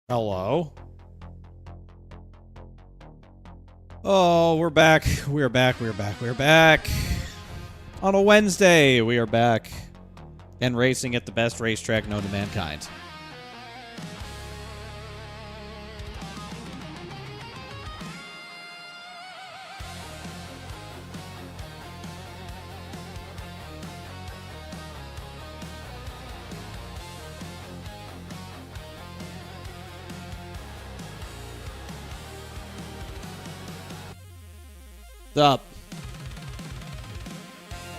Hello? Oh, we're back. We are back. We are back. We are back. On a Wednesday, we are back. And racing at the best racetrack known to mankind. What's up?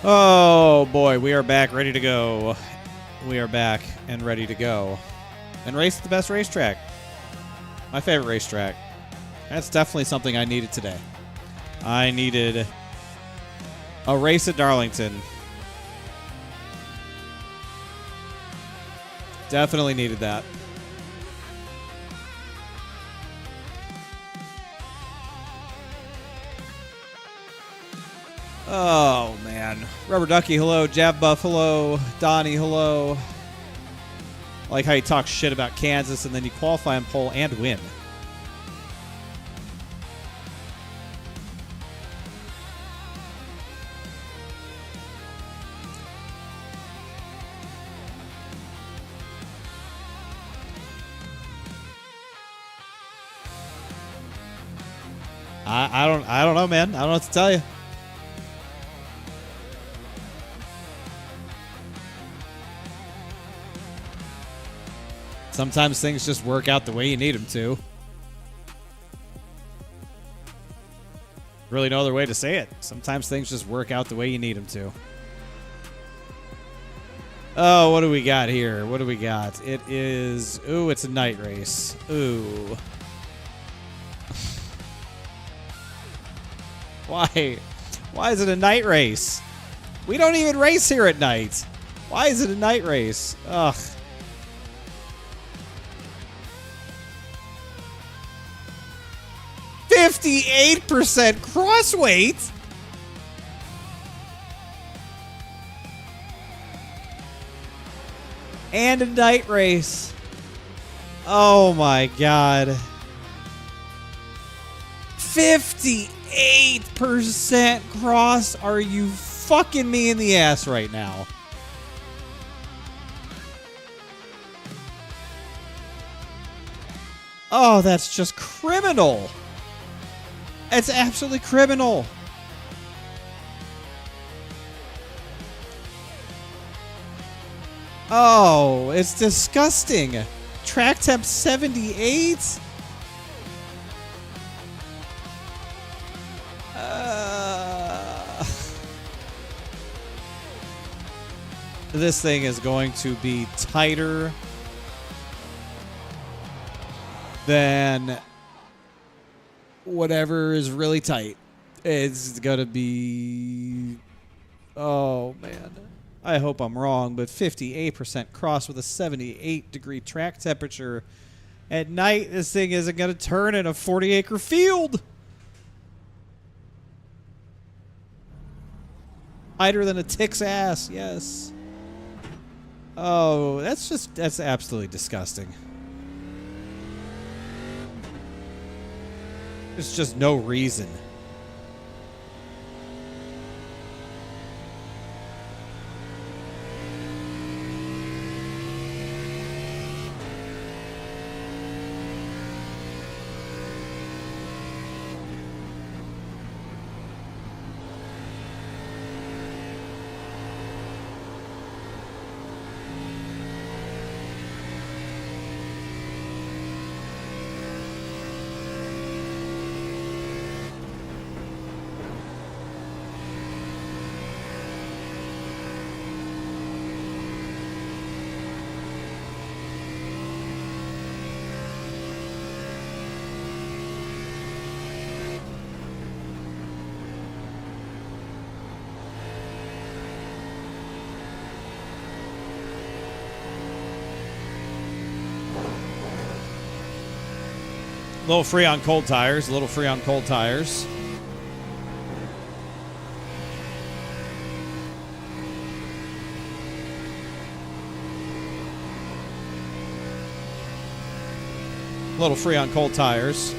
Oh boy, we are back, ready to go. We are back and ready to go. And race at the best racetrack. My favorite racetrack. That's definitely something I needed today. I needed a race at Darlington. Definitely needed that. Oh, man. Rubber Ducky, hello. Jab Buff, hello. Donnie, hello. I like how you talk shit about Kansas and then you qualify in pole and win. I don't know, man. I don't know what to tell you. Sometimes things just work out the way you need them to. Really no other way to say it. Sometimes things just work out the way you need them to. Oh, what do we got here? What do we got? It is... Ooh, it's a night race. Ooh. Why? Why is it a night race? We don't even race here at night. Why is it a night race? Ugh. %58 cross weight? And a night race. Oh my god. 58% cross? Are you fucking me in the ass right now? Oh, that's just criminal. It's absolutely criminal. Oh, it's disgusting. Track temp 78? This thing is going to be tighter than whatever is really tight. It's gonna be... Oh, man. I hope I'm wrong, but 58% cross with a 78-degree track temperature. At night, this thing isn't gonna turn in a 40-acre field. Tighter than a tick's ass, yes. Oh, that's absolutely disgusting. There's just no reason. A little free on cold tires. A little free on cold tires. A little free on cold tires.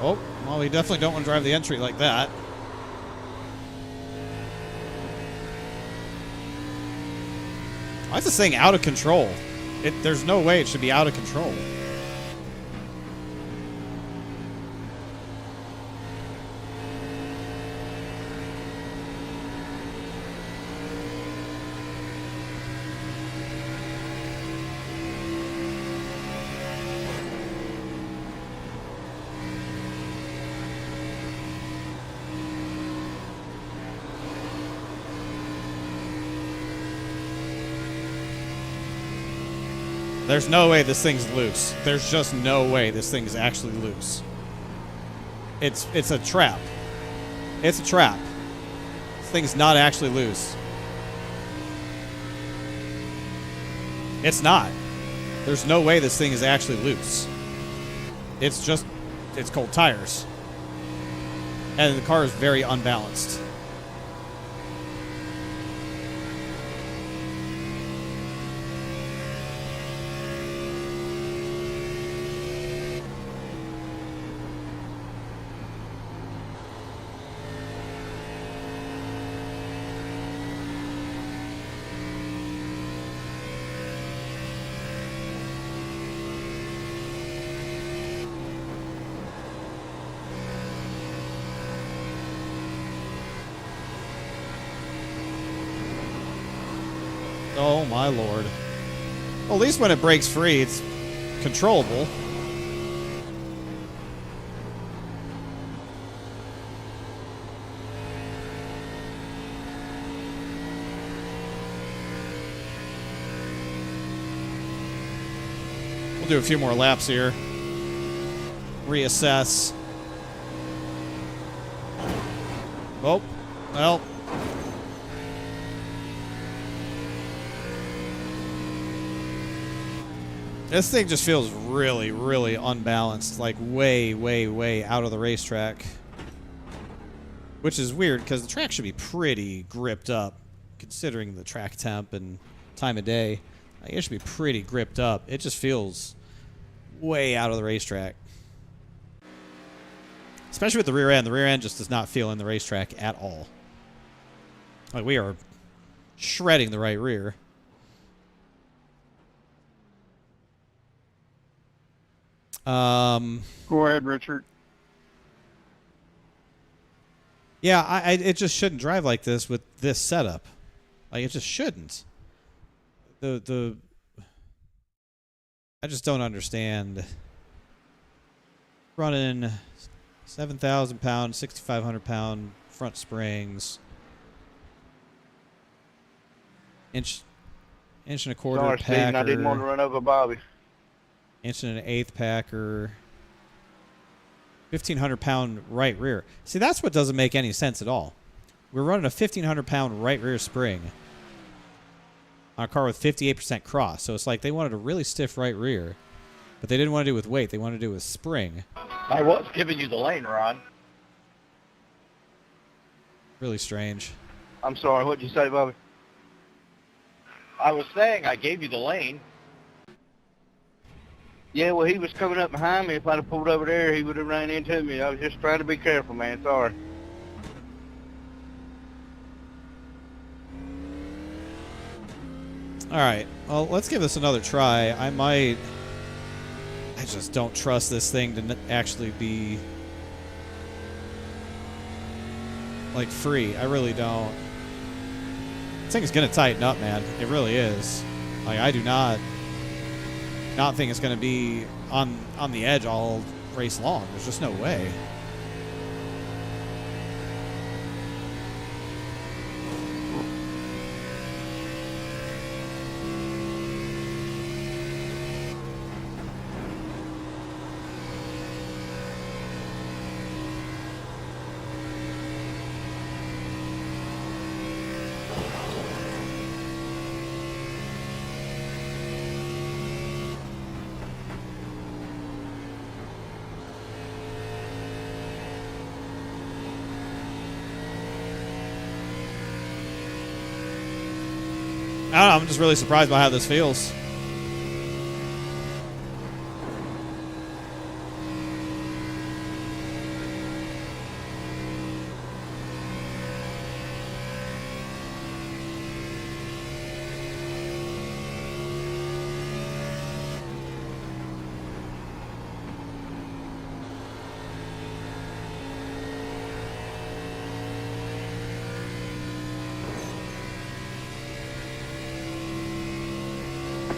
Oh, well, we definitely don't want to drive the entry like that. Why is this thing out of control? There's no way it should be out of control. There's no way this thing's loose. There's just no way this thing's actually loose. It's a trap. It's a trap. This thing's not actually loose. It's not. There's no way this thing is actually loose. It's cold tires. And the car is very unbalanced. Oh my lord. Well, at least when it breaks free, it's controllable. We'll do a few more laps here. Reassess. Oh, well. This thing just feels really, really unbalanced. Like way, way, way out of the racetrack. Which is weird because the track should be pretty gripped up considering the track temp and time of day. Like, it should be pretty gripped up. It just feels way out of the racetrack. Especially with the rear end. The rear end just does not feel in the racetrack at all. Like, we are shredding the right rear. Go ahead, Richard. Yeah, it just shouldn't drive like this with this setup. Like, it just shouldn't. I just don't understand. Running 7,000 pound, 6,500 pound front springs. Inch and a quarter Sorry, packer. Steve, I didn't want to run over Bobby. Inch and an eighth packer. 1,500 pound right rear. See, that's what doesn't make any sense at all. We're running a 1,500 pound right rear spring on a car with 58% cross. So it's like they wanted a really stiff right rear, but they didn't want to do it with weight. They wanted to do it with spring. I was giving you the lane, Ron. Really strange. I'm sorry, what'd you say, Bobby? I was saying I gave you the lane. Yeah, well, he was coming up behind me. If I'd have pulled over there, he would have ran into me. I was just trying to be careful, man. Sorry. All right. Well, let's give this another try. I just don't trust this thing to actually be, like, free. I really don't. This thing is going to tighten up, man. It really is. Like, I do not think it's going to be on the edge all race long. There's just no way. I don't know, I'm just really surprised by how this feels.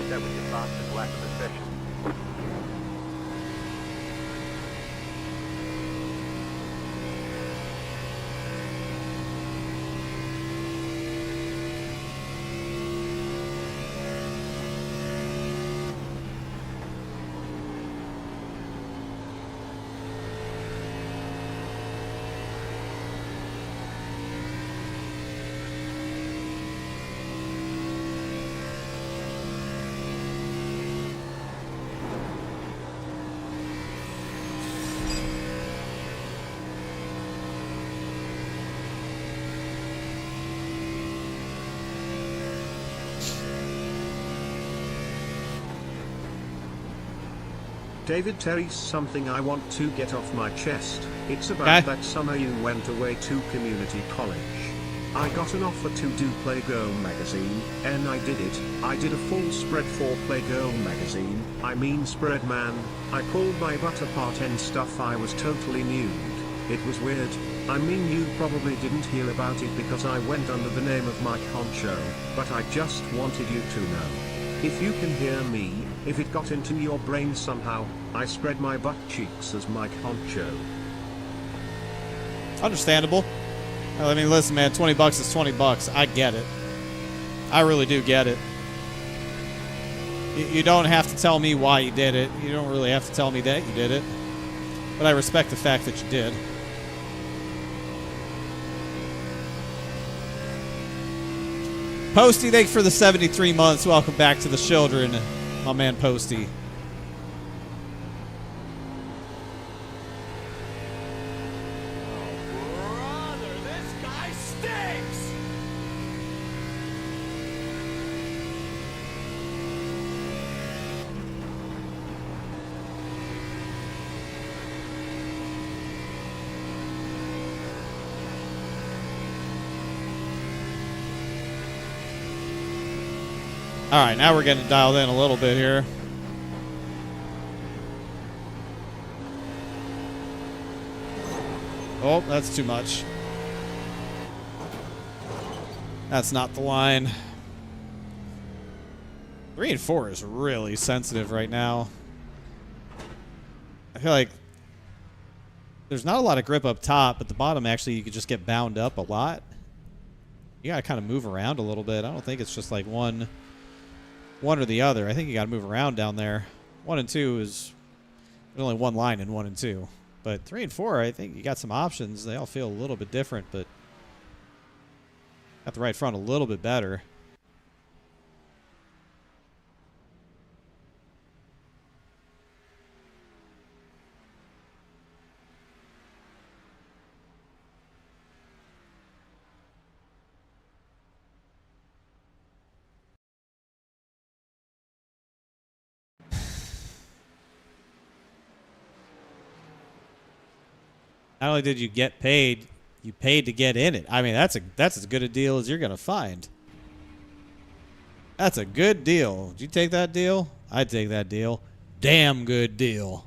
That was your fastest lap of the session. David Terry's something I want to get off my chest. It's about Okay. that summer you went away to community college. I got an offer to do Playgirl magazine, and I did it. I did a full spread for Playgirl magazine. I mean spread, man. I pulled my butt apart and stuff. I was totally nude. It was weird. I mean, you probably didn't hear about it because I went under the name of Mike Honcho, but I just wanted you to know. If you can hear me, if it got into your brain somehow, I spread my butt cheeks as Mike Honcho. Understandable. I mean, listen, man, 20 bucks is 20 bucks. I get it. I really do get it. You don't have to tell me why you did it. You don't really have to tell me that you did it. But I respect the fact that you did. Posty, thanks for the 73 months. Welcome back to the children, my man Posty. Brother, this guy stinks! All right, now we're getting dialed in a little bit here. Oh, that's too much. That's not the line. 3 and 4 is really sensitive right now. I feel like there's not a lot of grip up top, but the bottom actually you could just get bound up a lot. You gotta kind of move around a little bit. I don't think it's just like one or the other. I think you gotta move around down there. 1 and 2 is there's only one line in 1 and 2. But 3 and 4, I think you got some options. They all feel a little bit different, but got the right front a little bit better. Not only did you get paid, you paid to get in it. I mean, that's as good a deal as you're gonna find. That's a good deal. Did you take that deal? I'd take that deal. Damn good deal.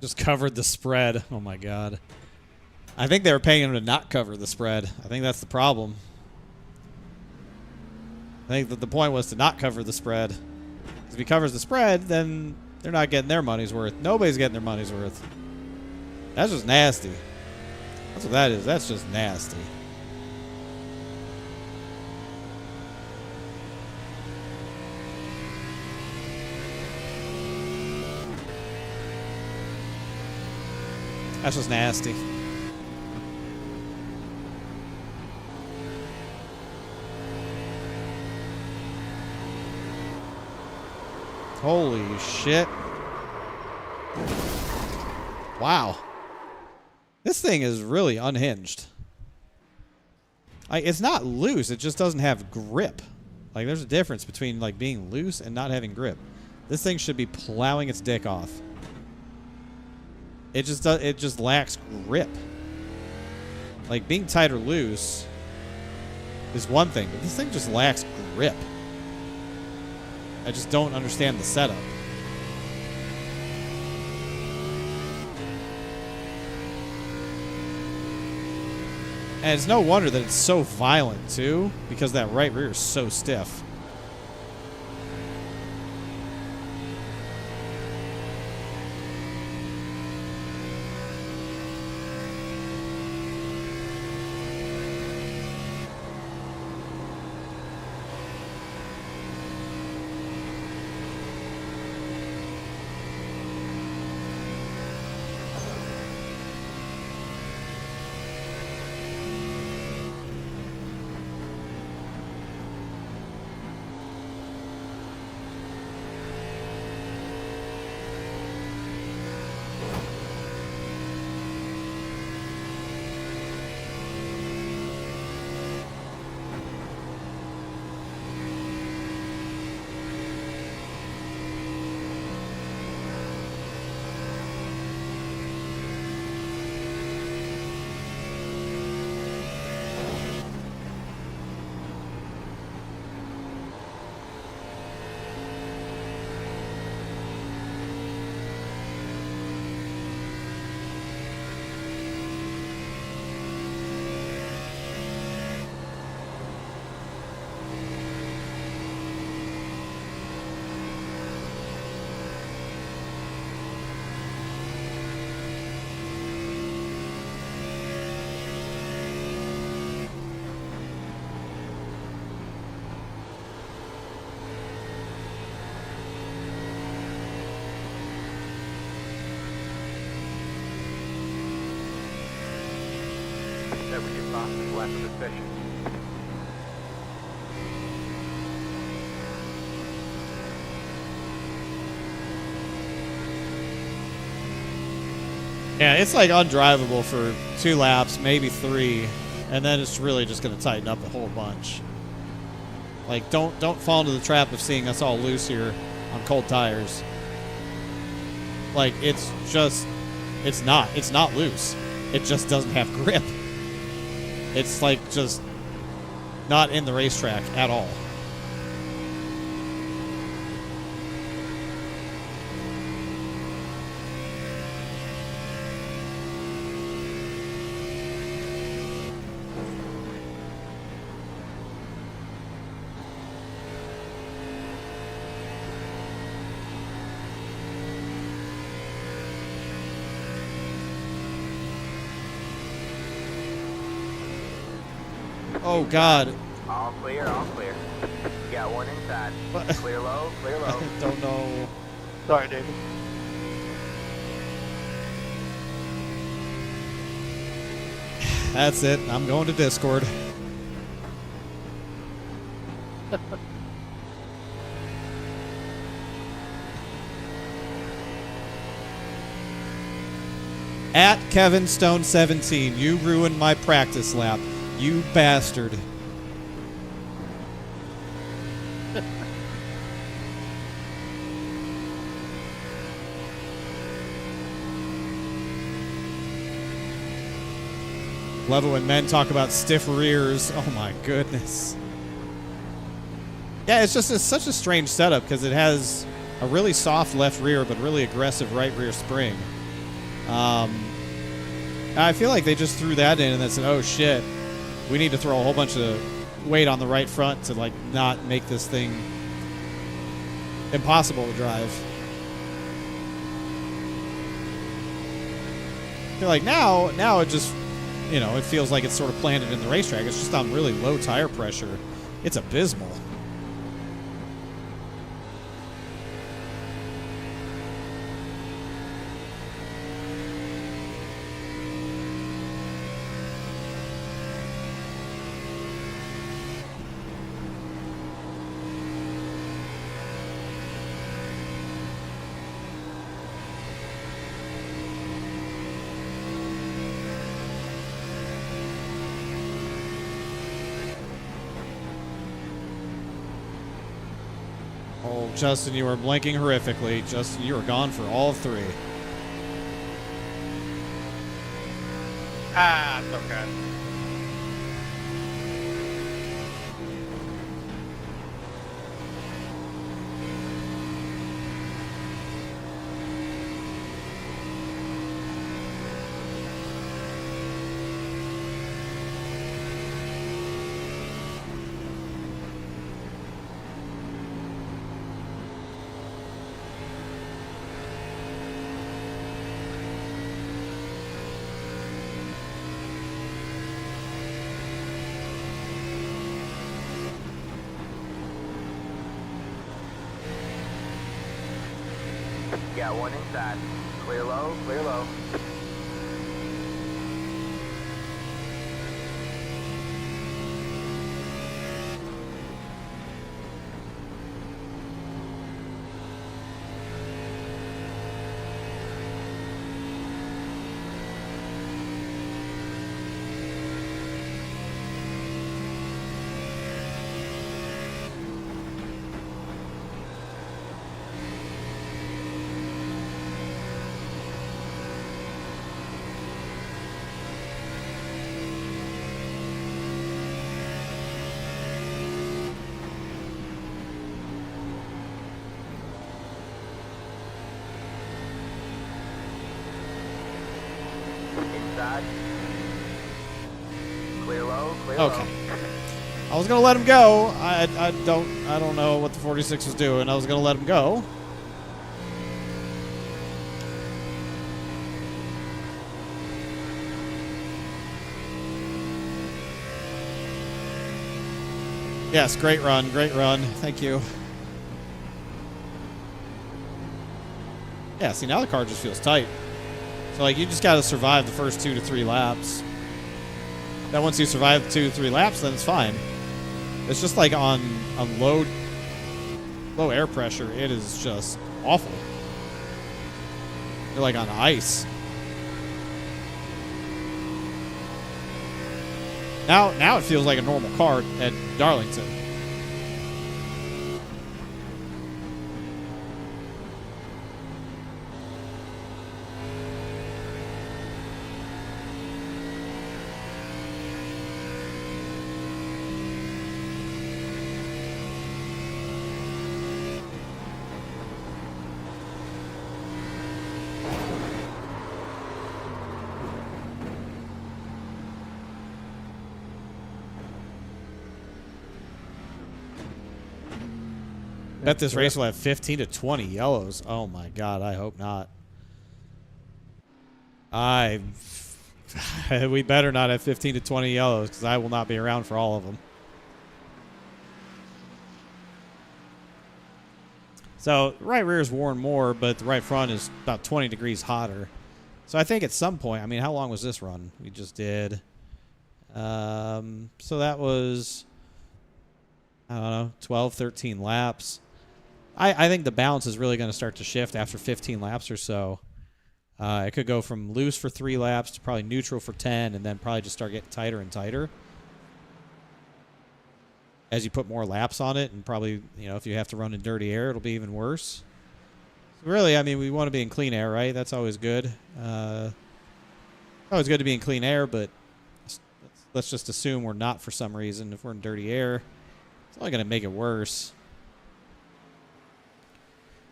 Just covered the spread. Oh my god. I think they were paying him to not cover the spread. I think that's the problem. I think that the point was to not cover the spread. 'Cause if he covers the spread, then they're not getting their money's worth. Nobody's getting their money's worth. That's just nasty. That's what that is. That's just nasty. That's just nasty. Holy shit. Wow. This thing is really unhinged. It's not loose, it just doesn't have grip. Like, there's a difference between, like, being loose and not having grip. This thing should be plowing its dick off. It just lacks grip. Like, being tight or loose is one thing, but this thing just lacks grip. I just don't understand the setup. And it's no wonder that it's so violent, too, because that right rear is so stiff. Every responsible left of the session. Yeah, it's like undrivable for 2 laps, maybe 3, and then it's really just going to tighten up a whole bunch. Like, don't fall into the trap of seeing us all loose here on cold tires. Like, it's not loose. It just doesn't have grip. It's like just not in the racetrack at all. Oh, God. All clear, all clear. You got one inside. What? Clear low, clear low. I don't know. Sorry, David. That's it. I'm going to Discord. At Kevin Stone 17, you ruined my practice lap. You bastard. Love it when men talk about stiff rears. Oh my goodness. Yeah, it's such a strange setup because it has a really soft left rear but really aggressive right rear spring. I feel like they just threw that in and then said, oh shit, we need to throw a whole bunch of weight on the right front to like not make this thing impossible to drive. I feel like now it just, you know, it feels like it's sort of planted in the racetrack. It's just on really low tire pressure. It's abysmal. Oh, Justin, you are blinking horrifically. Justin, you are gone for all three. Ah, it's okay. Got one inside. Clear low, clear low. Inside. Clear low, clear low. Okay. I was gonna let him go. I don't know what the 46 was doing. I was gonna let him go. Yes, great run, great run. Thank you. Yeah, see, now the car just feels tight. So, like, you just got to survive the first 2 to 3 laps. Then once you survive the 2 to 3 laps, then it's fine. It's just like on low air pressure, it is just awful. You're like on ice. Now it feels like a normal car at Darlington. Bet this race will have 15 to 20 yellows. Oh my god, I hope not. We better not have 15 to 20 yellows because I will not be around for all of them. So right rear is worn more, but the right front is about 20 degrees hotter. So I think at some point, I mean, how long was this run? We just did. So that was, I don't know, 12, 13 laps. I think the balance is really going to start to shift after 15 laps or so. It could go from loose for 3 laps to probably neutral for 10, and then probably just start getting tighter and tighter as you put more laps on it. And probably, you know, if you have to run in dirty air, it'll be even worse. So really, I mean, we want to be in clean air, right? That's always good. Always good to be in clean air, but let's just assume we're not for some reason. If we're in dirty air, it's only going to make it worse.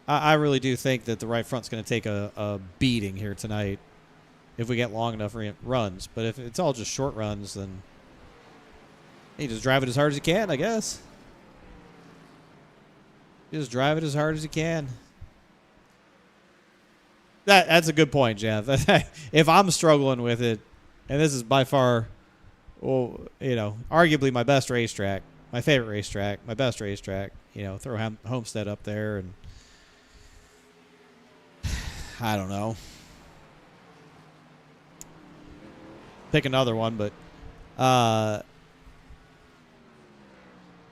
I really do think that the right front's going to take a beating here tonight. if we get long enough runs. But if it's all just short runs, then you just drive it as hard as you can, I guess. You just drive it as hard as you can. That's a good point, Jeff. If I'm struggling with it, and this is by far, well, you know, arguably my best racetrack, my favorite racetrack, my best racetrack, you know, throw Homestead up there, and I don't know. Pick another one, but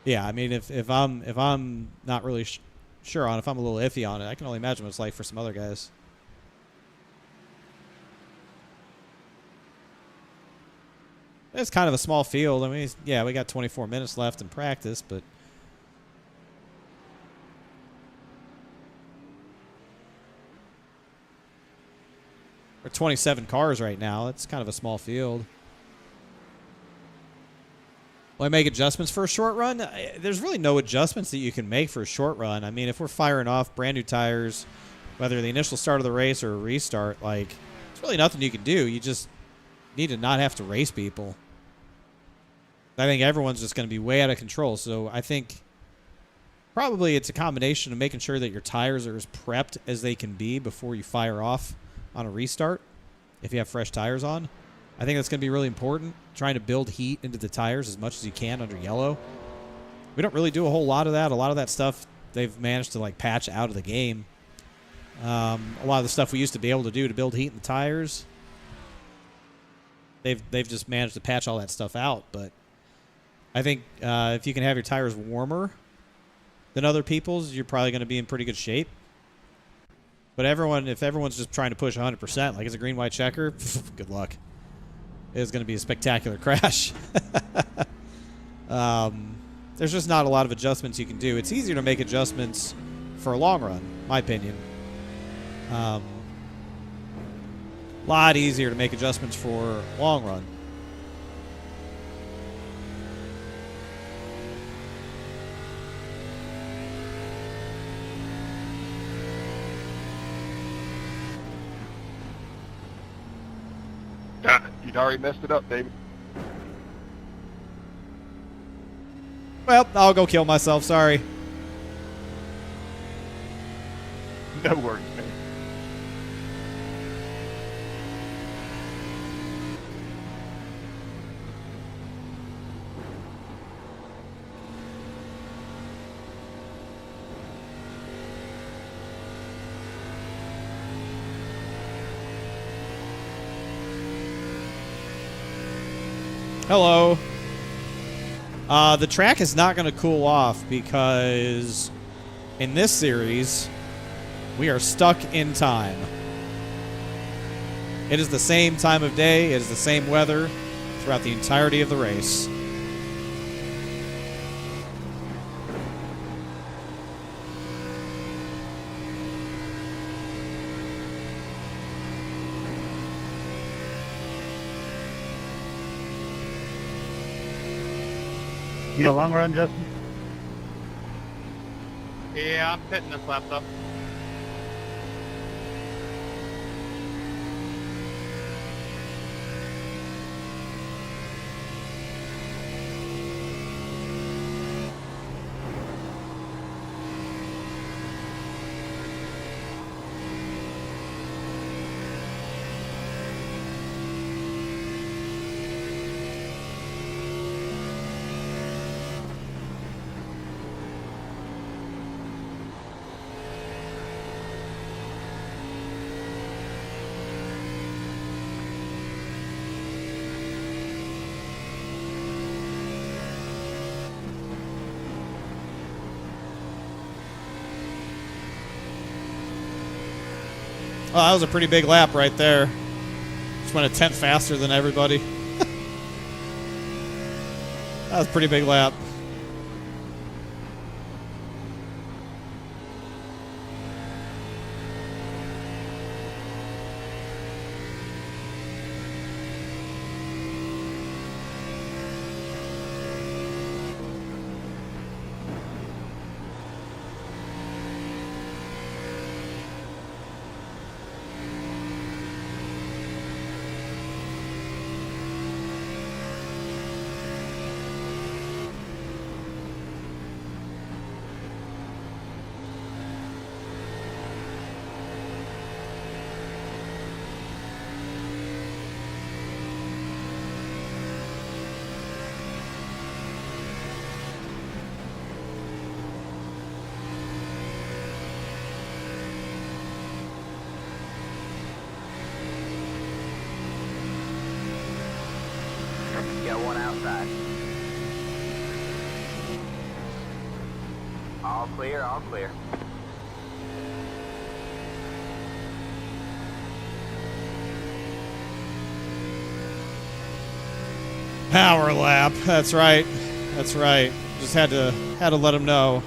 yeah, I mean, if I'm not really sure on, if I'm a little iffy on it, I can only imagine what it's like for some other guys. It's kind of a small field. I mean, yeah, we got 24 minutes left in practice, but there are 27 cars right now. It's kind of a small field. Will I make adjustments for a short run? There's really no adjustments that you can make for a short run. I mean, if we're firing off brand new tires, whether the initial start of the race or a restart, like, there's really nothing you can do. You just need to not have to race people. I think everyone's just going to be way out of control. So I think probably it's a combination of making sure that your tires are as prepped as they can be before you fire off on a restart if you have fresh tires on. I think that's going to be really important, trying to build heat into the tires as much as you can under yellow. We don't really do a whole lot of that. A lot of that stuff they've managed to like patch out of the game. A lot of the stuff we used to be able to do to build heat in the tires, they've just managed to patch all that stuff out. But I think if you can have your tires warmer than other people's, you're probably going to be in pretty good shape. But if everyone's just trying to push 100%, like it's a green-white checker, good luck. It's going to be a spectacular crash. There's just not a lot of adjustments you can do. It's easier to make adjustments for a long run, my opinion. A lot easier to make adjustments for long run. You'd already messed it up, David. Well, I'll go kill myself. Sorry. No worries, man. Hello. The track is not going to cool off because in this series, we are stuck in time. It is the same time of day. It is the same weather throughout the entirety of the race. You know, long run, Justin? Yeah, I'm pitting this laptop. Oh, that was a pretty big lap right there. Just went a tenth faster than everybody. That was a pretty big lap. Got one outside. All clear, all clear. Power lap. That's right. That's right. Just had to let him know.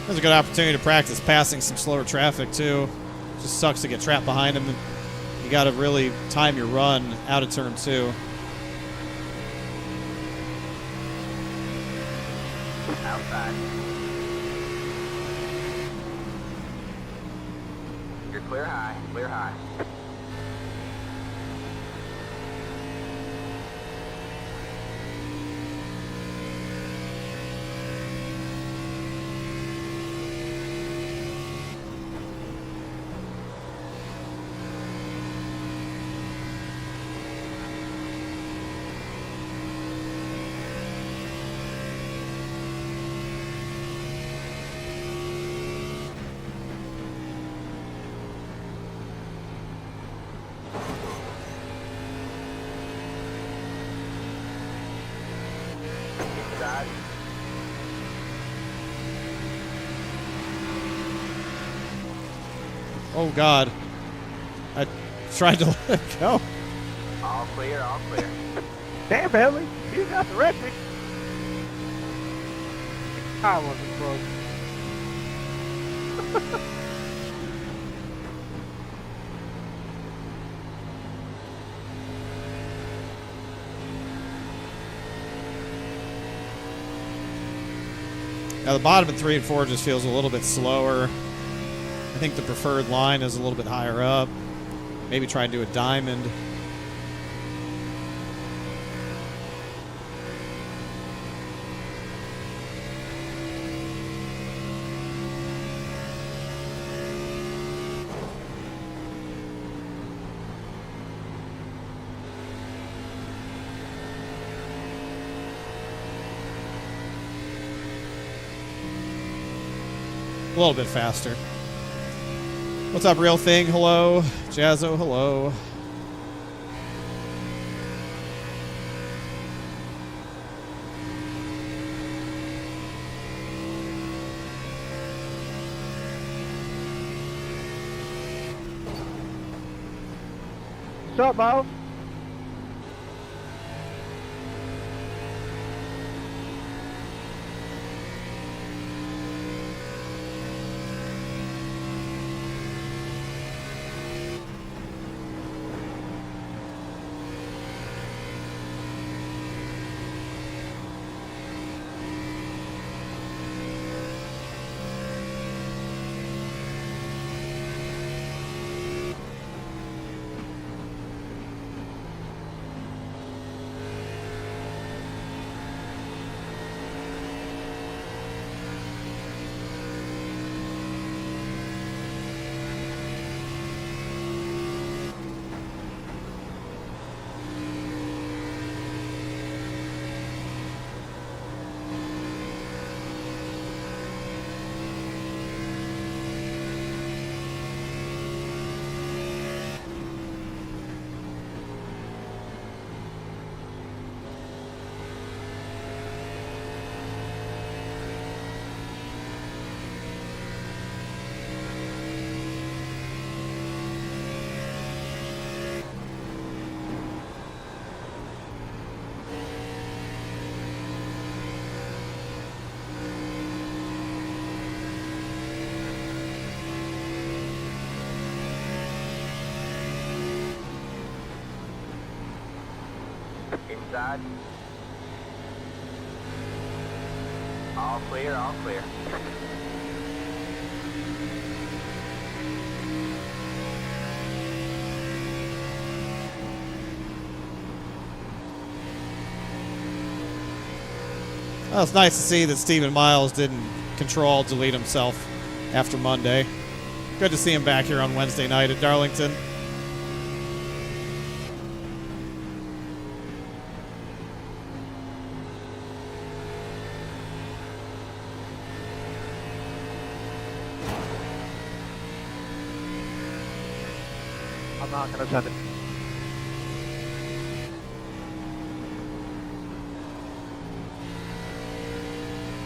That's a good opportunity to practice passing some slower traffic too. Just sucks to get trapped behind them. You got to really time your run out of turn 2. Outside. You're clear high, clear high. Inside. Oh God! I tried to let it go. All clear, all clear. Damn, Billy, you got the recipe. I wasn't close. Now the bottom of 3 and 4 just feels a little bit slower. I think the preferred line is a little bit higher up. Maybe try and do a diamond. A little bit faster. What's up, Real Thing? Hello. Jazzo, hello. What's up, boss? Inside. All clear, all clear. Well, it's nice to see that Stephen Miles didn't control delete himself after Monday. Good to see him back here on Wednesday night at Darlington. I'm not gonna send it.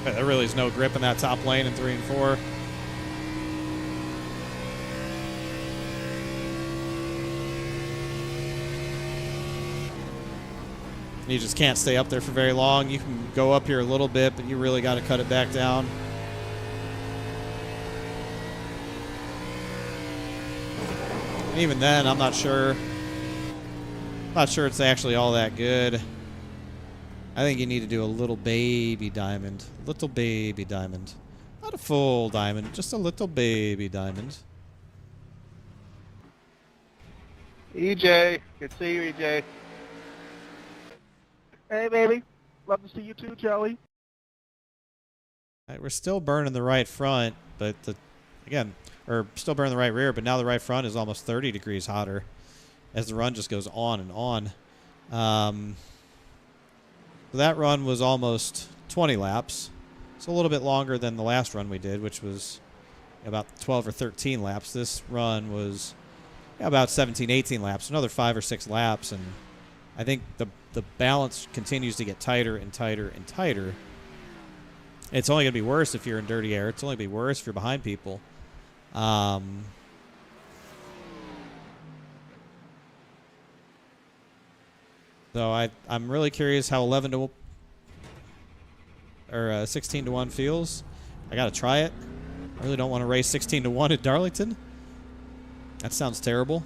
There really is no grip in that top lane in 3 and 4. You just can't stay up there for very long. You can go up here a little bit, but you really got to cut it back down. And even then, I'm not sure. Not sure it's actually all that good. I think you need to do a little baby diamond. Little baby diamond. Not a full diamond, just a little baby diamond. EJ, good to see you, EJ. Hey, baby. Love to see you too, Joey. Right, we're still burning the right front, but still burning the right rear, but now the right front is almost 30 degrees hotter as the run just goes on and on. So that run was almost 20 laps. It's a little bit longer than the last run we did, which was about 12 or 13 laps. This run was about 17, 18 laps, another 5 or 6 laps, and I think the balance continues to get tighter and tighter and tighter. It's only going to be worse if you're in dirty air. It's only going to be worse if you're behind people. So I'm really curious how 16 to 1 feels. I got to try it. I really don't want to race 16 to 1 at Darlington. That sounds terrible.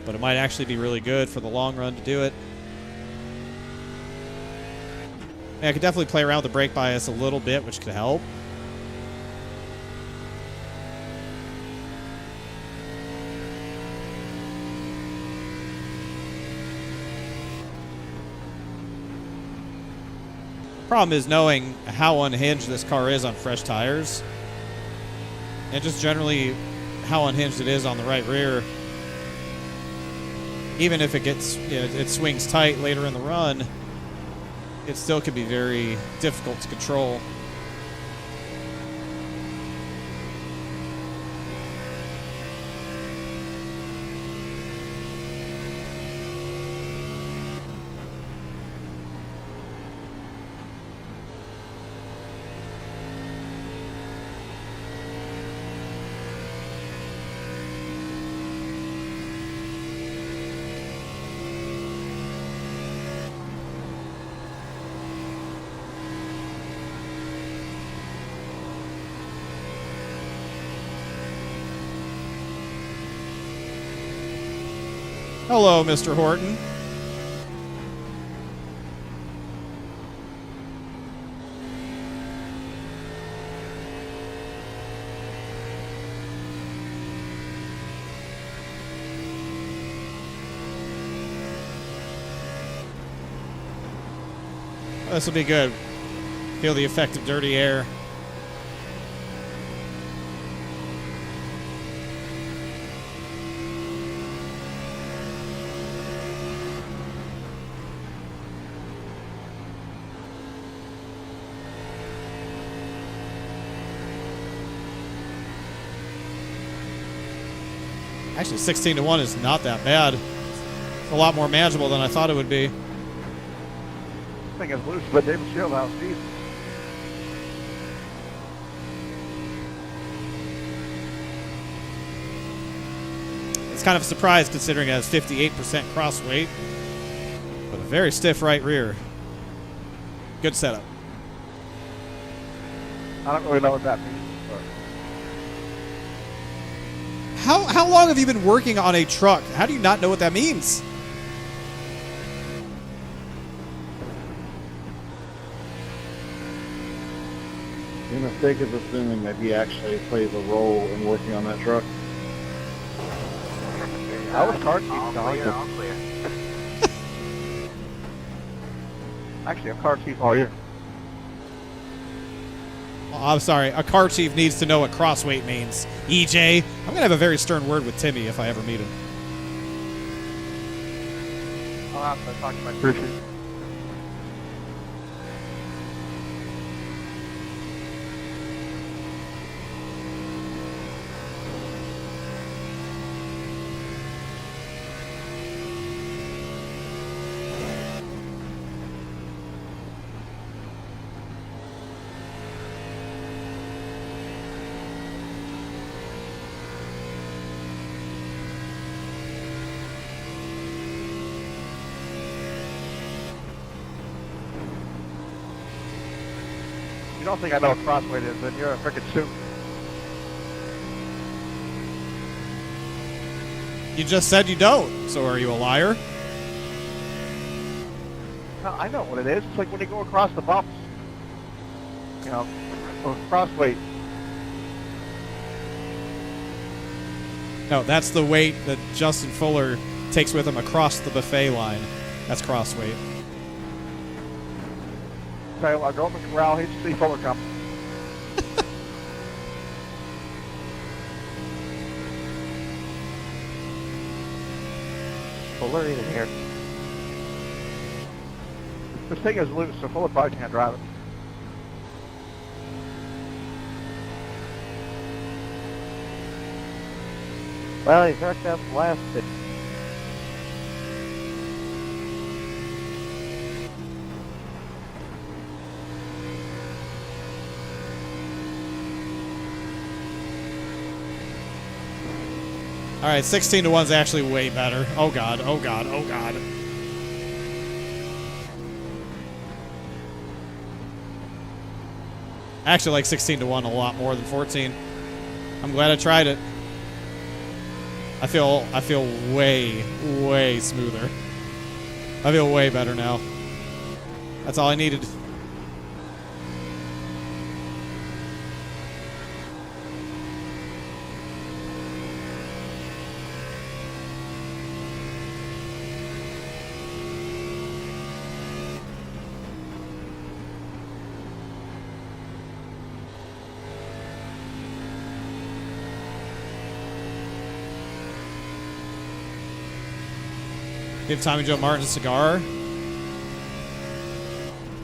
But it might actually be really good for the long run to do it. I could definitely play around with the brake bias a little bit, which could help. Problem is knowing how unhinged this car is on fresh tires, and just generally how unhinged it is on the right rear. Even if it gets, it swings tight later in the run, it still could be very difficult to control. Hello, Mr. Horton. This will be good. Feel the effect of dirty air. Actually, 16 to 1 is not that bad. It's a lot more manageable than I thought it would be. I think it's loose, but David Shieldhouse deep. It's kind of a surprise considering it has 58% cross weight, but a very stiff right rear. Good setup. I don't really know what that means. But How long have you been working on a truck? How do you not know what that means? Your mistake is assuming that he actually plays a role in working on that truck. I was car chief, All Don. clear, all clear. Actually, I'm car chief all year. Oh, I'm sorry. A car chief needs to know what crossweight means. EJ, I'm gonna have a very stern word with Timmy if I ever meet him. I'll have to talk to my crew chief. You don't think I know what crossweight is, then you're a frickin' soup. You just said you don't, so are you a liar? No, I know what it is. It's like when you go across the bumps. You know, or crossweight. No, that's the weight that Justin Fuller takes with him across the buffet line. That's crossweight. Tell you what, go in the corral, he'd see Fuller come. Fuller ain't in here. This thing is loose, so Fuller probably can't drive it. Well, he's hooked up last. All right, 16 to 1's actually way better. Oh god, oh god, oh god. I actually like 16 to 1 a lot more than 14. I'm glad I tried it. I feel way smoother. I feel way better now. That's all I needed. Give Tommy Joe Martin a cigar.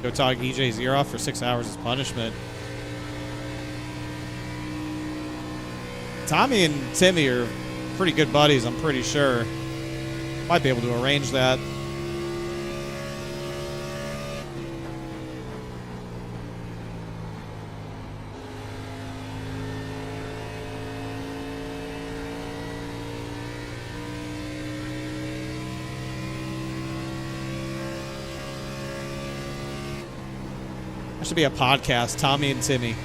Go talk EJ's ear off for 6 hours as punishment. Tommy and Timmy are pretty good buddies, I'm pretty sure. Might be able to arrange that. That should be a podcast, Tommy and Timmy.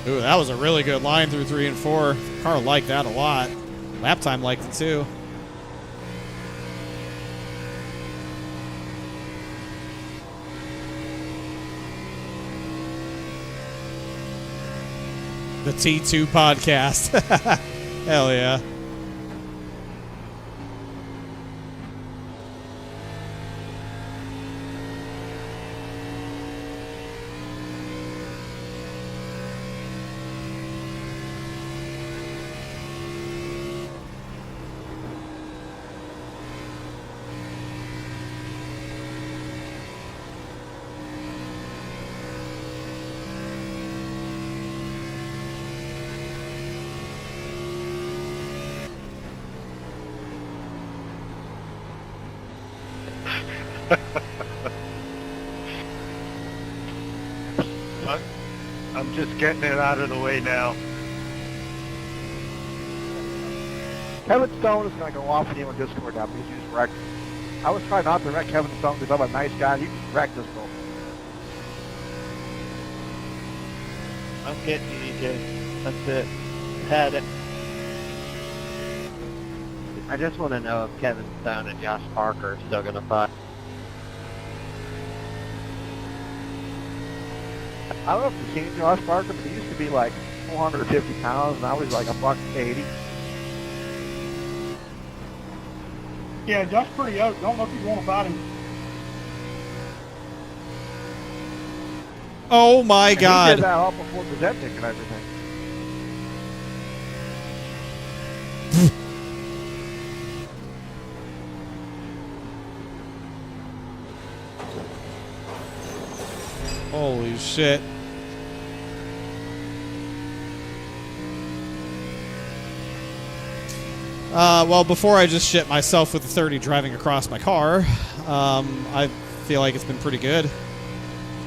Ooh, that was a really good line through 3 and 4. Car liked that a lot. Lap time liked it too. The T2 podcast. Hell yeah. I'm just getting it out of the way now. Kevin Stone is going to go off at you on Discord now because you just wrecked. I was trying not to wreck Kevin Stone because I'm a nice guy. You just wrecked this girl. I'm getting you, EJ. That's it. Had it. I just want to know if Kevin Stone and Josh Parker are still going to fight. I don't know if you've seen Josh Parker, but he used to be like 450 pounds, and I was like a buck 80. Yeah, Josh pretty yoked. Don't know if you want to fight him. Oh my And he God. did that all before the Zeptic and everything. Holy shit. Well, before I just shit myself with the 30 driving across my car, I feel like it's been pretty good.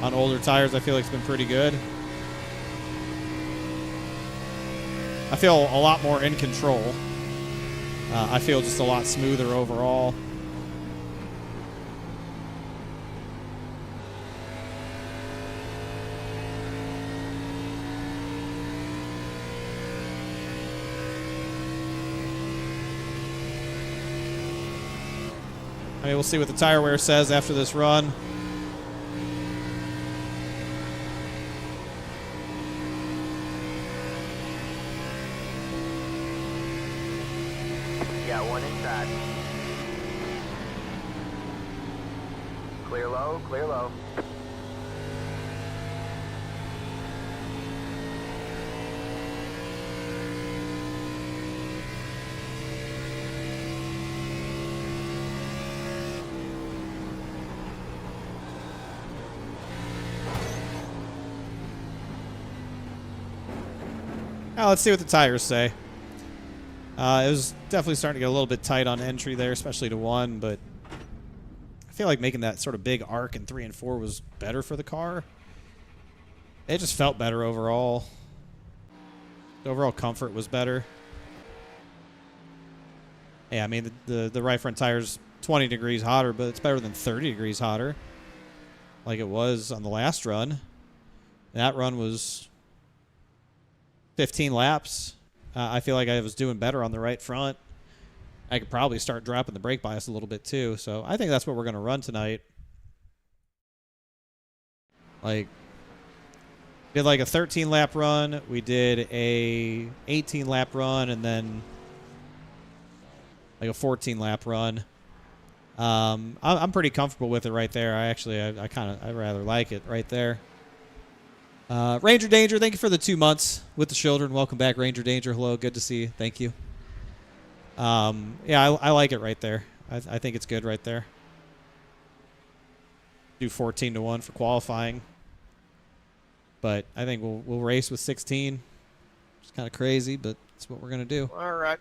On older tires, I feel like it's been pretty good. I feel a lot more in control. I feel just a lot smoother overall. I mean, we'll see what the tire wear says after this run. Got one inside. Clear low, clear low. Now let's see what the tires say. It was definitely starting to get a little bit tight on entry there, especially to 1, but I feel like making that sort of big arc in 3 and 4 was better for the car. It just felt better overall. The overall comfort was better. Yeah, I mean, the right front tire's 20 degrees hotter, but it's better than 30 degrees hotter like it was on the last run. That run was 15 laps. I feel like I was doing better on the right front. I could probably start dropping the brake bias a little bit too. So I think that's what we're going to run tonight. Like, did like a 13 lap run. We did a 18 lap run and then like a 14 lap run. I'm pretty comfortable with it right there. I rather like it right there. Ranger Danger, thank you for the 2 months with the children. Welcome back, Ranger Danger. Hello, good to see you. Thank you. Yeah, I like it right there. I think it's good right there. Do 14-1 for qualifying, but I think we'll race with 16. It's kind of crazy, but that's what we're gonna do. All right.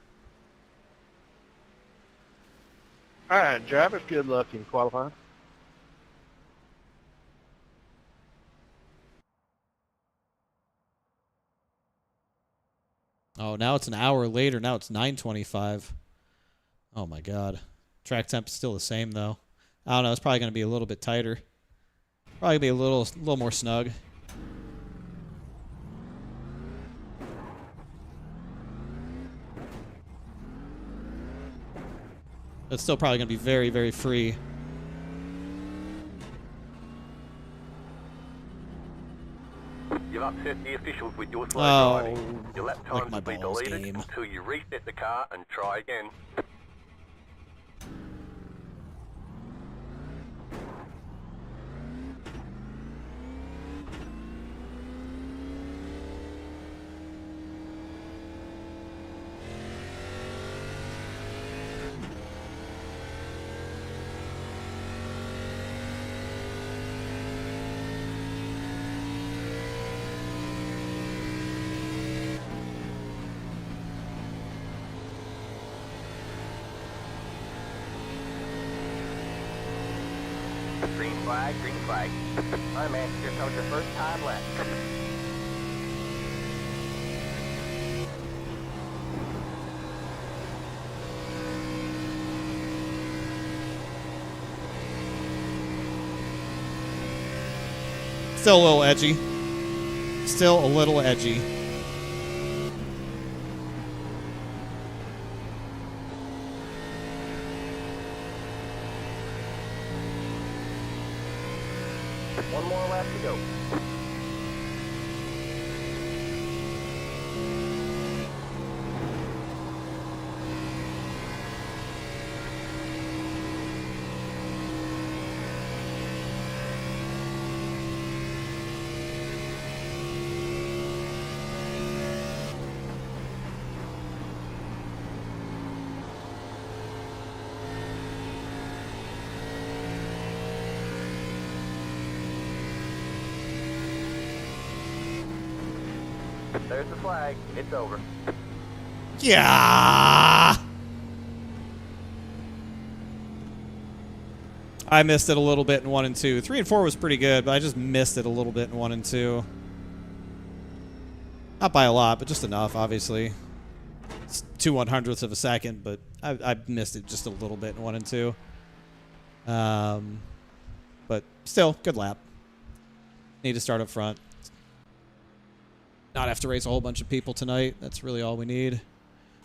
All right, Travis, good luck in qualifying. Oh, now it's an hour later. Now it's 9:25. Oh my God. Track temp is still the same though. I don't know. It's probably going to be a little bit tighter. Probably be a little more snug. It's still probably going to be very, very free. You've upset the officials with your slow Oh, driving. Your lap like times my will be balls deleted game. until you reset the car and try again. Green flag, green flag. All right, man, here comes your first time left. Still a little edgy. Still a little edgy. One more lap to go. There's the flag. It's over. Yeah. I missed it a little bit in 1 and 2. 3 and 4 was pretty good, but I just missed it a little bit in 1 and 2. Not by a lot, but just enough, obviously. It's 2/100ths of a second, but I missed it just a little bit in 1 and 2. But still, good lap. Need to start up front. Not have to race a whole bunch of people tonight. That's really all we need.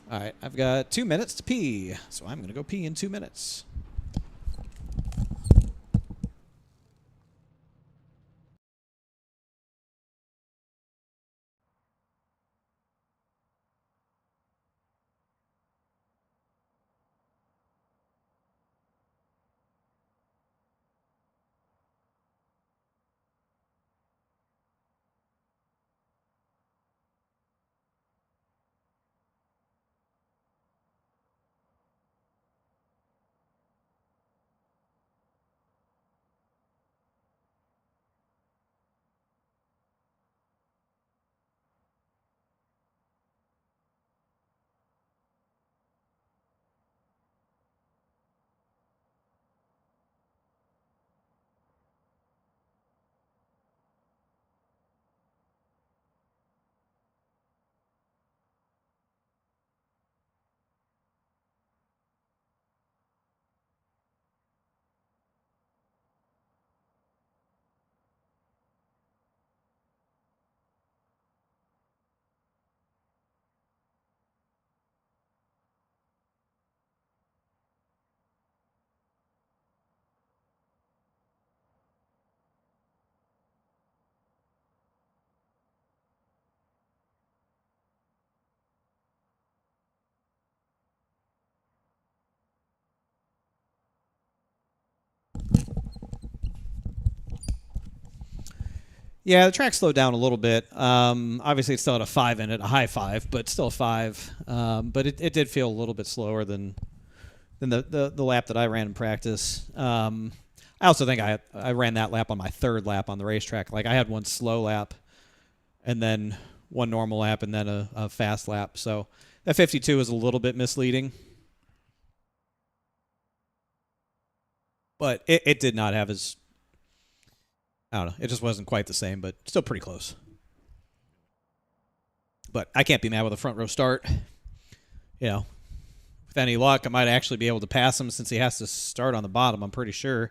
All right, I've got 2 minutes to pee, so I'm going to go pee in 2 minutes. Yeah, the track slowed down a little bit. Obviously, it's still at a 5 in it, a high 5, but still a 5. But it did feel a little bit slower than the lap that I ran in practice. I also think I ran that lap on my 3rd lap on the racetrack. Like, I had one slow lap, and then one normal lap, and then a fast lap. So that 52 was a little bit misleading. But it did not have as... I don't know. It just wasn't quite the same, but still pretty close. But I can't be mad with a front row start. You know, with any luck, I might actually be able to pass him since he has to start on the bottom, I'm pretty sure.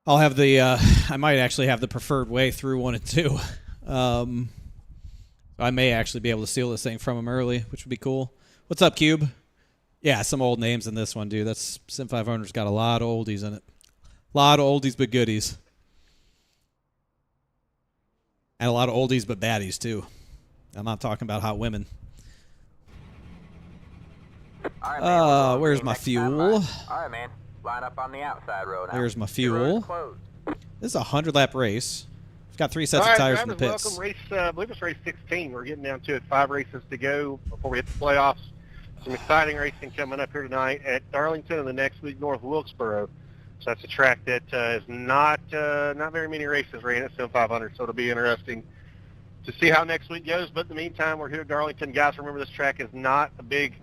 I'll have the, I might actually have the preferred way through 1 and 2. I may actually be able to steal this thing from him early, which would be cool. What's up, Cube? Yeah, some old names in this one, dude. That's SIM500's got a lot of oldies in it. A lot of oldies but goodies. And a lot of oldies but baddies, too. I'm not talking about hot women. All right, man, where's my fuel? All right, man. Line up on the outside road now. There's my Your road fuel. is closed. This is a 100-lap race. We've got 3 sets All of right, tires in the drivers, pits. welcome. Race, I believe it's race 16. We're getting down to it. 5 races to go before we hit the playoffs. Some exciting racing coming up here tonight at Darlington and the next week North Wilkesboro. So that's a track that is not very many races ran at SIM500, so it'll be interesting to see how next week goes. But in the meantime, we're here at Darlington. Guys, remember this track is not a big,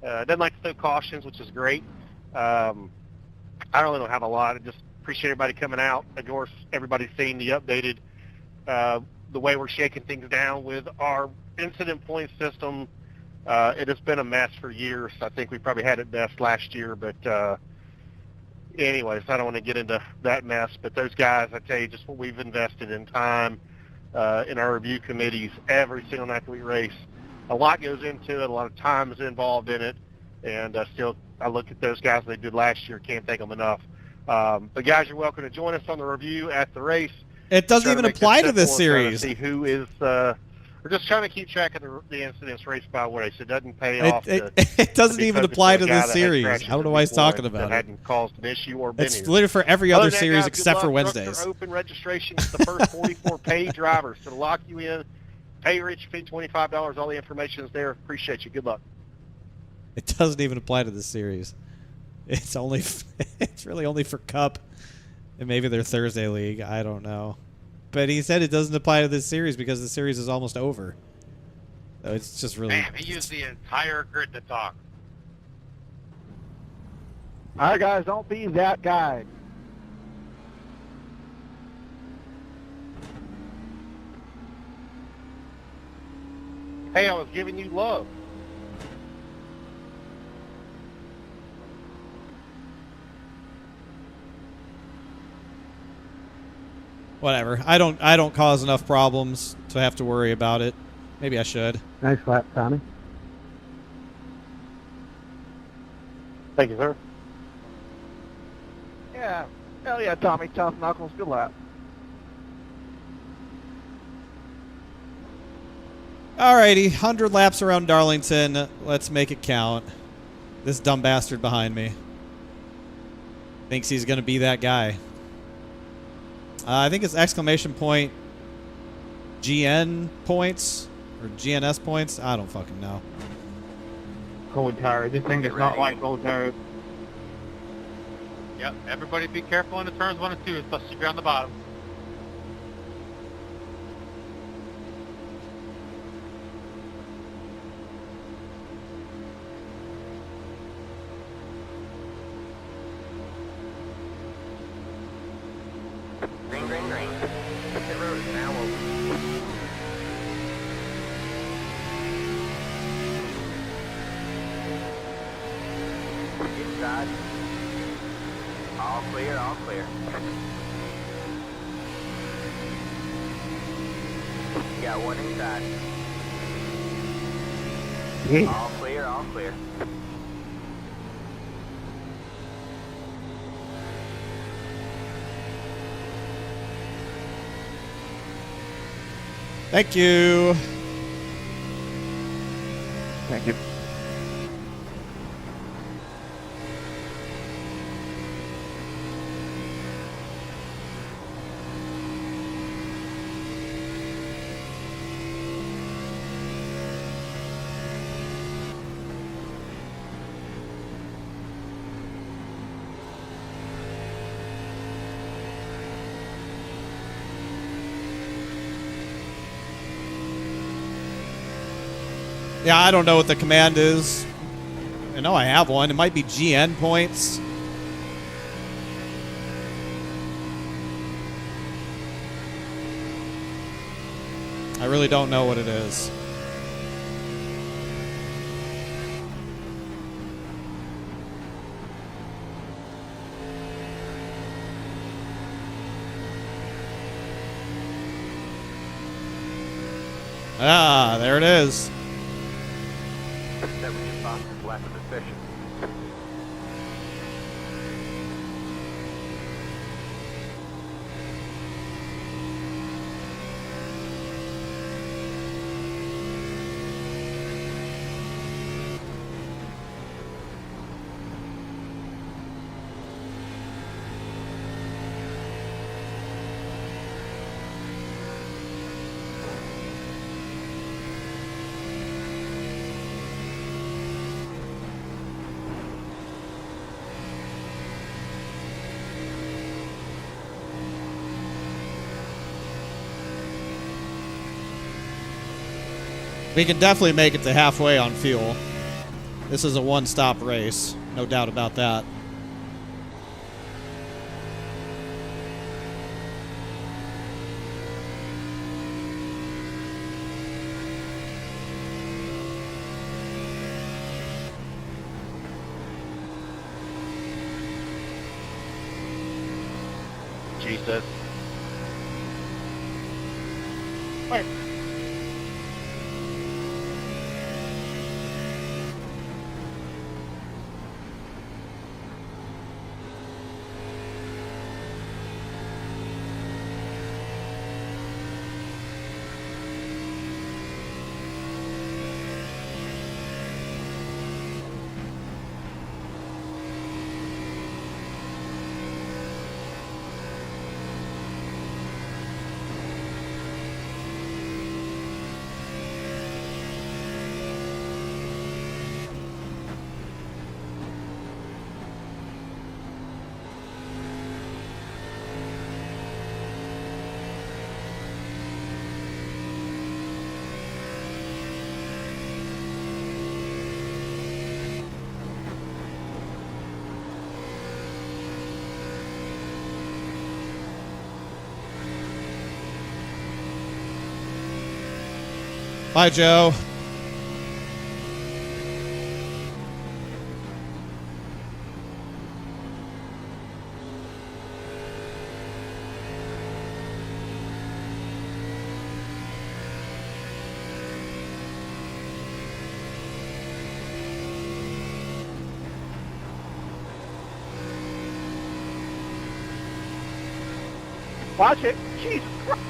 doesn't like to throw cautions, which is great. I really don't have a lot. I just appreciate everybody coming out. Of course, everybody's seeing the updated, the way we're shaking things down with our incident point system. It has been a mess for years. I think we probably had it best last year, but anyways, I don't want to get into that mess, but those guys, I tell you, just what we've invested in time in our review committees every single night that we race. A lot goes into it. A lot of time is involved in it, and still, I look at those guys they did last year. Can't thank them enough. But guys, you're welcome to join us on the review at the race. It doesn't even apply to this series. See who is. We're just trying to keep track of the incidents race by race. It doesn't pay off. It doesn't even apply to this series. I don't know why he's talking about it. Hadn't caused an issue or been It's here. literally for every other Guys, series good except for luck. Wednesdays. Trucks are open. Registration is the first 44 paid drivers. So to lock you in, pay Rich, pay $25. All the information is there. Appreciate you. Good luck. It doesn't even apply to this series. It's only, it's really only for Cup and maybe their Thursday league. I don't know. But he said it doesn't apply to this series because the series is almost over. So it's just really... Man, he used the entire grid to talk. All right, guys, don't be that guy. Hey, I was giving you love. Whatever. I don't cause enough problems to have to worry about it. Maybe I should. Nice lap, Tommy. Thank you, sir. Yeah. Hell yeah, Tommy. Tough knuckles. Good lap. Alrighty, 100 laps around Darlington. Let's make it count. This dumb bastard behind me thinks he's going to be that guy. I think it's exclamation point GN points or GNS points. I don't fucking know. Cold tire. This thing is not like cold tire. Yep, everybody be careful in the turns 1 and 2, especially if you're on the bottom. Green, green, green. The road is now open. Inside. All clear, all clear. You got one inside. All clear, all clear. Thank you. Thank you. Yeah, I don't know what the command is. I know I have one. It might be GN points. I really don't know what it is. Ah, there it is. 70 fastest lap of the session. We can definitely make it to halfway on fuel. This is a one-stop race. No doubt about that. does. Wait. Bye, Joe. Watch it. Jesus Christ.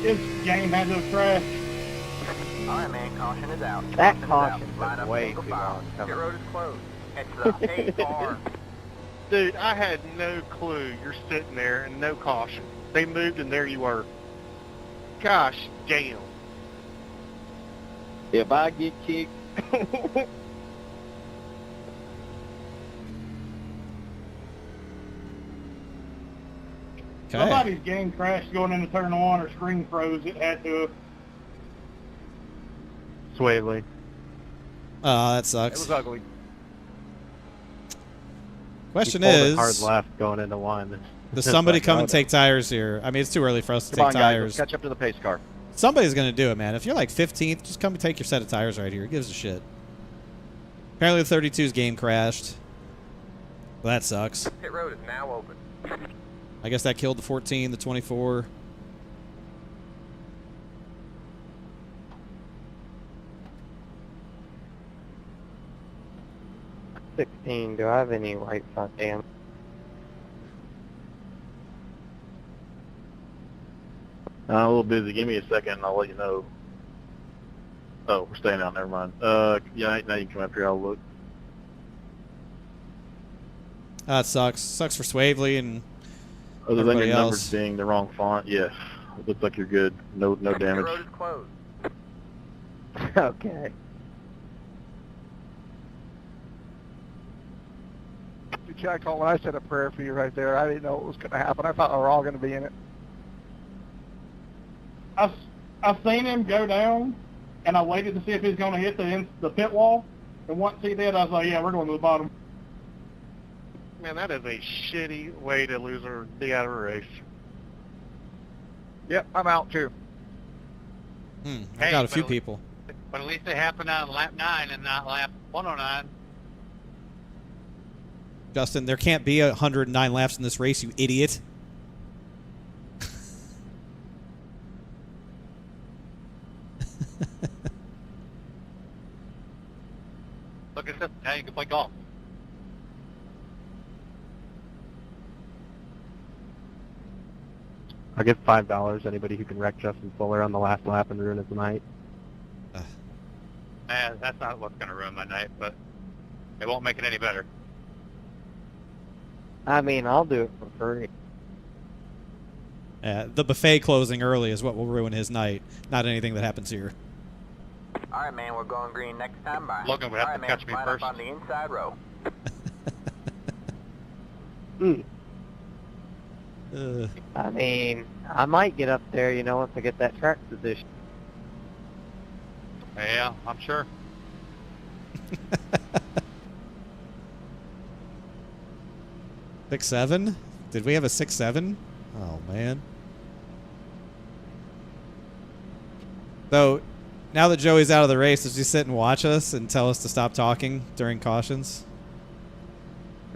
This game had to crash. Alright, man, caution is out. That Caution is caution out. Line took up way single too file. long Pit coming. road is closed. Catch the pace car. Dude, I had no clue you're sitting there and no caution. They moved and there you were. Gosh damn. If I get kicked, Okay. Somebody's game crashed going into turn one or screen froze. It had to. Swavely. Oh, that It sucks. was ugly. Question He pulled a is, hard left going into one. does somebody come and take tires here? I mean, it's too early for us to Come on, take guys. tires. Let's catch up to the pace car. Somebody's going to do it, man. If you're like 15th, just come and take your set of tires right here. Who gives a shit? Apparently the 32's game crashed. Well, that sucks. Pit road is now open. I guess that killed the 14, the 24. do I have any right front damn? I'm a little busy. Give me a second and I'll let you know. Oh, we're staying out. Never mind. Yeah, now you can come up here. I'll look. That sucks. Sucks for Swavely and Other than everybody your numbers else. being the wrong font, yes. It looks like you're good. No Pit damage. road is closed. Okay. Jack, when I said a prayer for you right there, I didn't know what was going to happen. I thought we were all going to be in it. I've seen him go down, and I waited to see if he's going to hit the pit wall. And once he did, I was like, yeah, we're going to the bottom. Man, that is a shitty way to lose or be out of a race. Yep, I'm out too. I Hey, got a few but- people. But at least it happened on lap 9 and not lap 109. Justin, there can't be 109 laps in this race, you idiot. Look at this. Now you can play golf. I'll give $5 anybody who can wreck Justin Fuller on the last lap and ruin his night. That's not what's going to ruin my night, but it won't make it any better. I mean, I'll do it for free. The buffet closing early is what will ruin his night, not anything that happens here. Alright, man, we're going green next time by. Logan would have Alright, to man, catch me line first. up on the inside row. I mean, I might get up there, you know, once I get that track position. Yeah, I'm sure. Six seven? Did we have a 6-7? Oh man. So now that Joey's out of the race, does he sit and watch us and tell us to stop talking during cautions?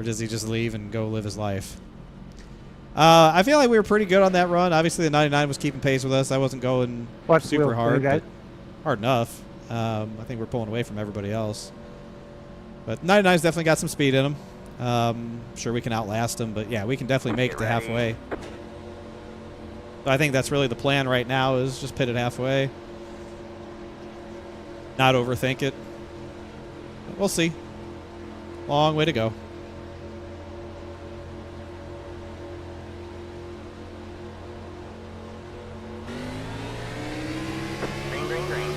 Or does he just leave and go live his life? I feel like we were pretty good on that run. Obviously, the 99 was keeping pace with us. I wasn't going Watch the super wheels, hard, guys. but hard enough. I think we're pulling away from everybody else. But 99's definitely got some speed in him. Sure, we can outlast him, but yeah, we can definitely make it to halfway. So I think that's really the plan right now, is just pit it halfway. Not overthink it. But we'll see. Long way to go. Green, green, green.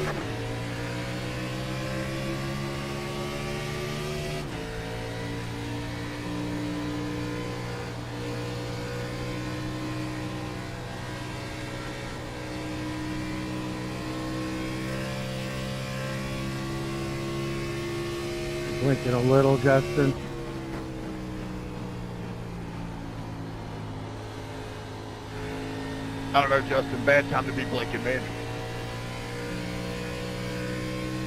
Blinking a little, Justin. I don't know, Justin. Bad time to be blinking, man.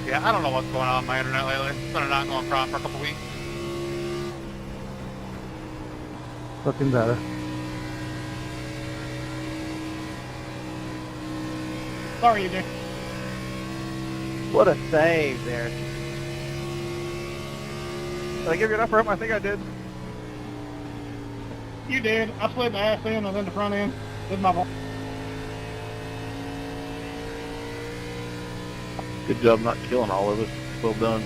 Yeah, I don't know what's going on with my internet lately. It's been not going prompt for a couple weeks. Looking better. Sorry, you did. What a save there. Did I give you enough room? I think I did. You did. I slid the ass in and then the front end. Did my fault. Good job not killing all of us. Well done.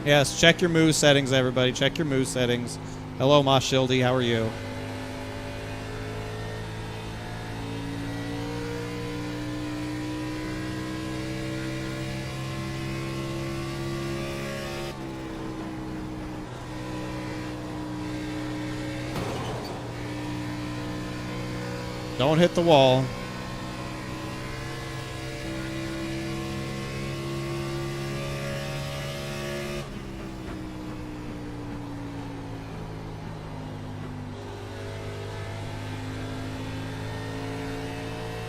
Yes, check your move settings, everybody. Check your move settings. Hello, Moshildy. How are you? Don't hit the wall.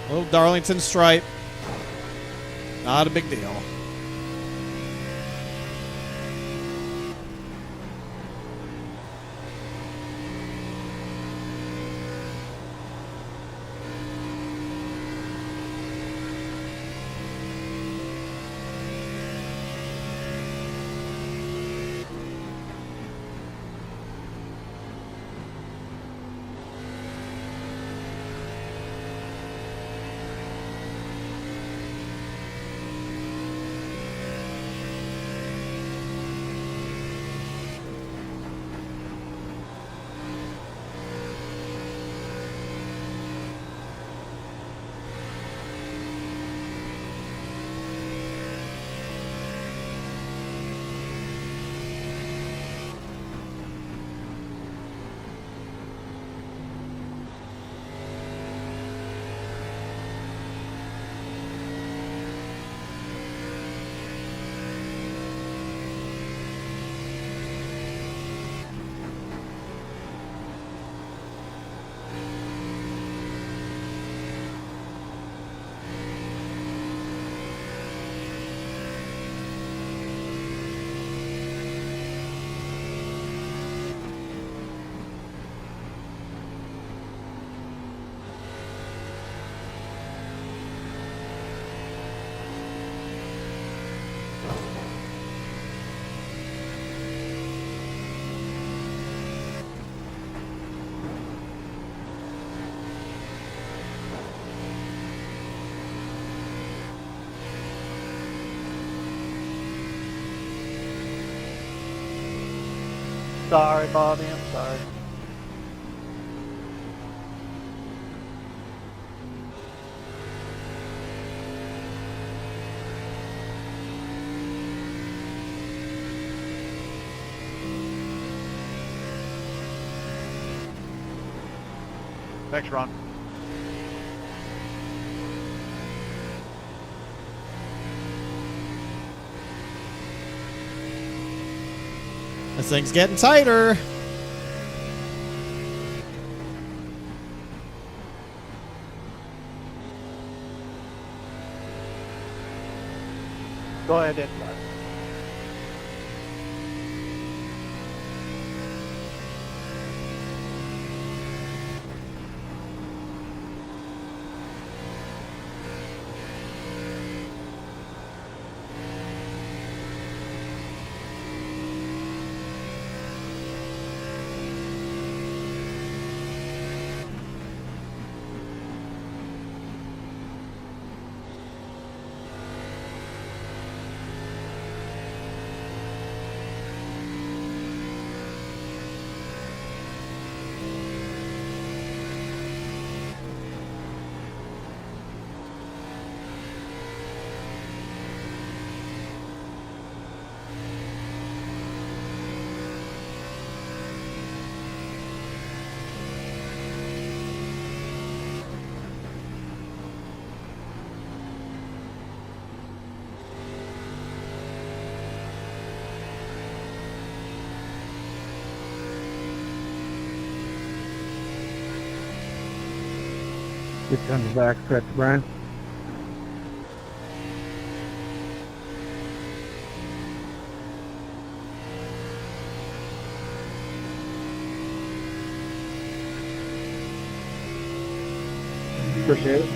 Little Darlington stripe. Not a big deal. sorry, Bobby. I'm sorry. Thanks, Ron. This thing's getting tighter. Go ahead, inside. Get on the back stretch, Brian. Appreciate it.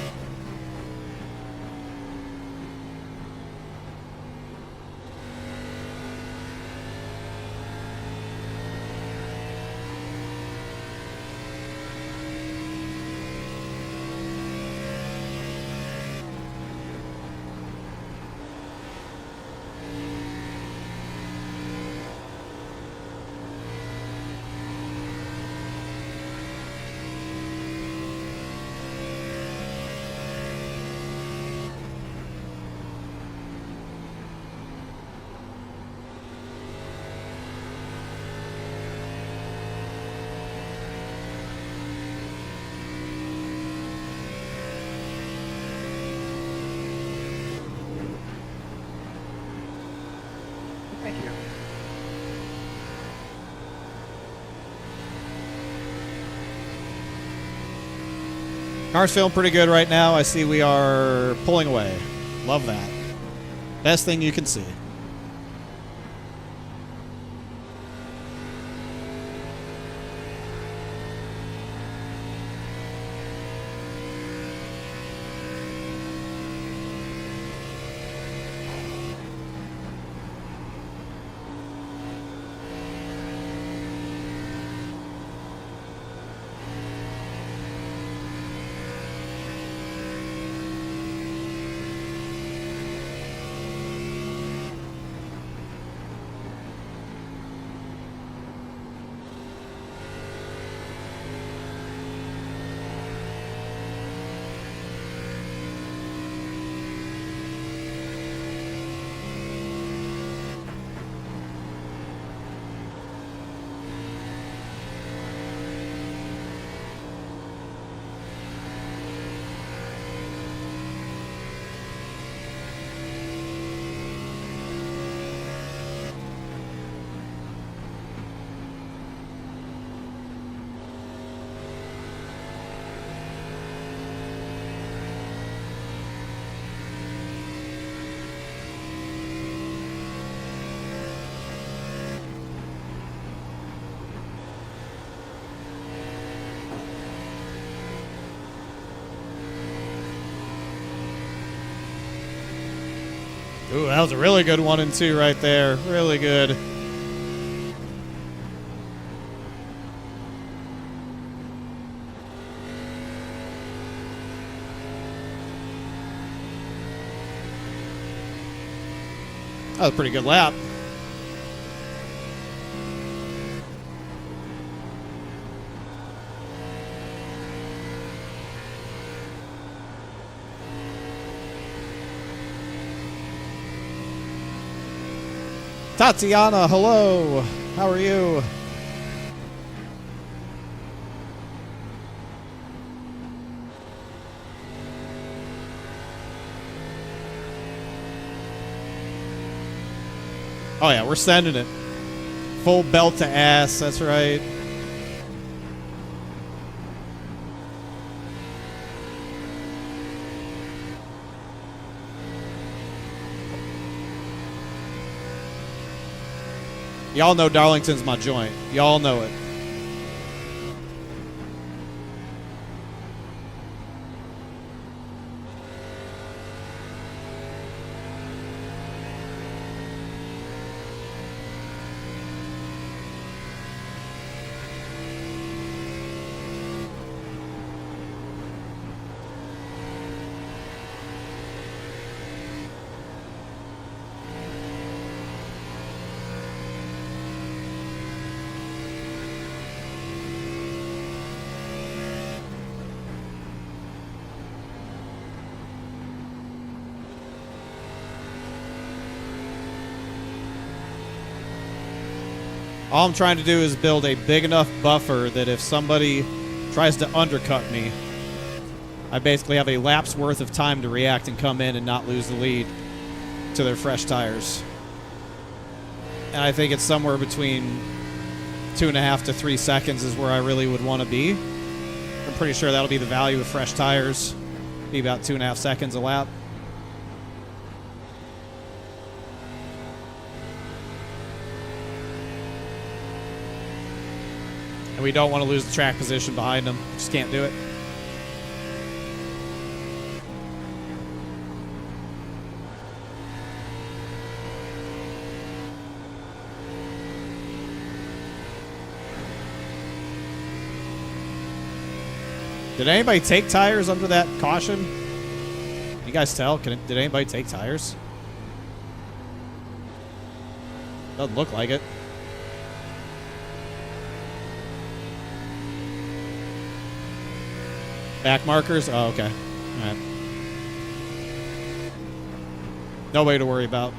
Thank you. Car's feeling pretty good right now. I see we are pulling away. Love that. Best thing you can see. Ooh, that was a really good 1 and 2 right there. Really good. That was a pretty good lap. Tatiana, hello. How are you? Oh yeah, we're sending it. Full belt to ass, that's right. Y'all know Darlington's my joint. Y'all know it. All I'm trying to do is build a big enough buffer that if somebody tries to undercut me, I basically have a lap's worth of time to react and come in and not lose the lead to their fresh tires. And I think it's somewhere between 2.5 to 3 seconds is where I really would want to be. I'm pretty sure that'll be the value of fresh tires. Be about 2.5 seconds a lap. And we don't want to lose the track position behind them. Just can't do it. Did anybody take tires under that caution? You guys tell? Did anybody take tires? Doesn't look like it. Back markers? Oh, okay. All right. Nobody to worry about.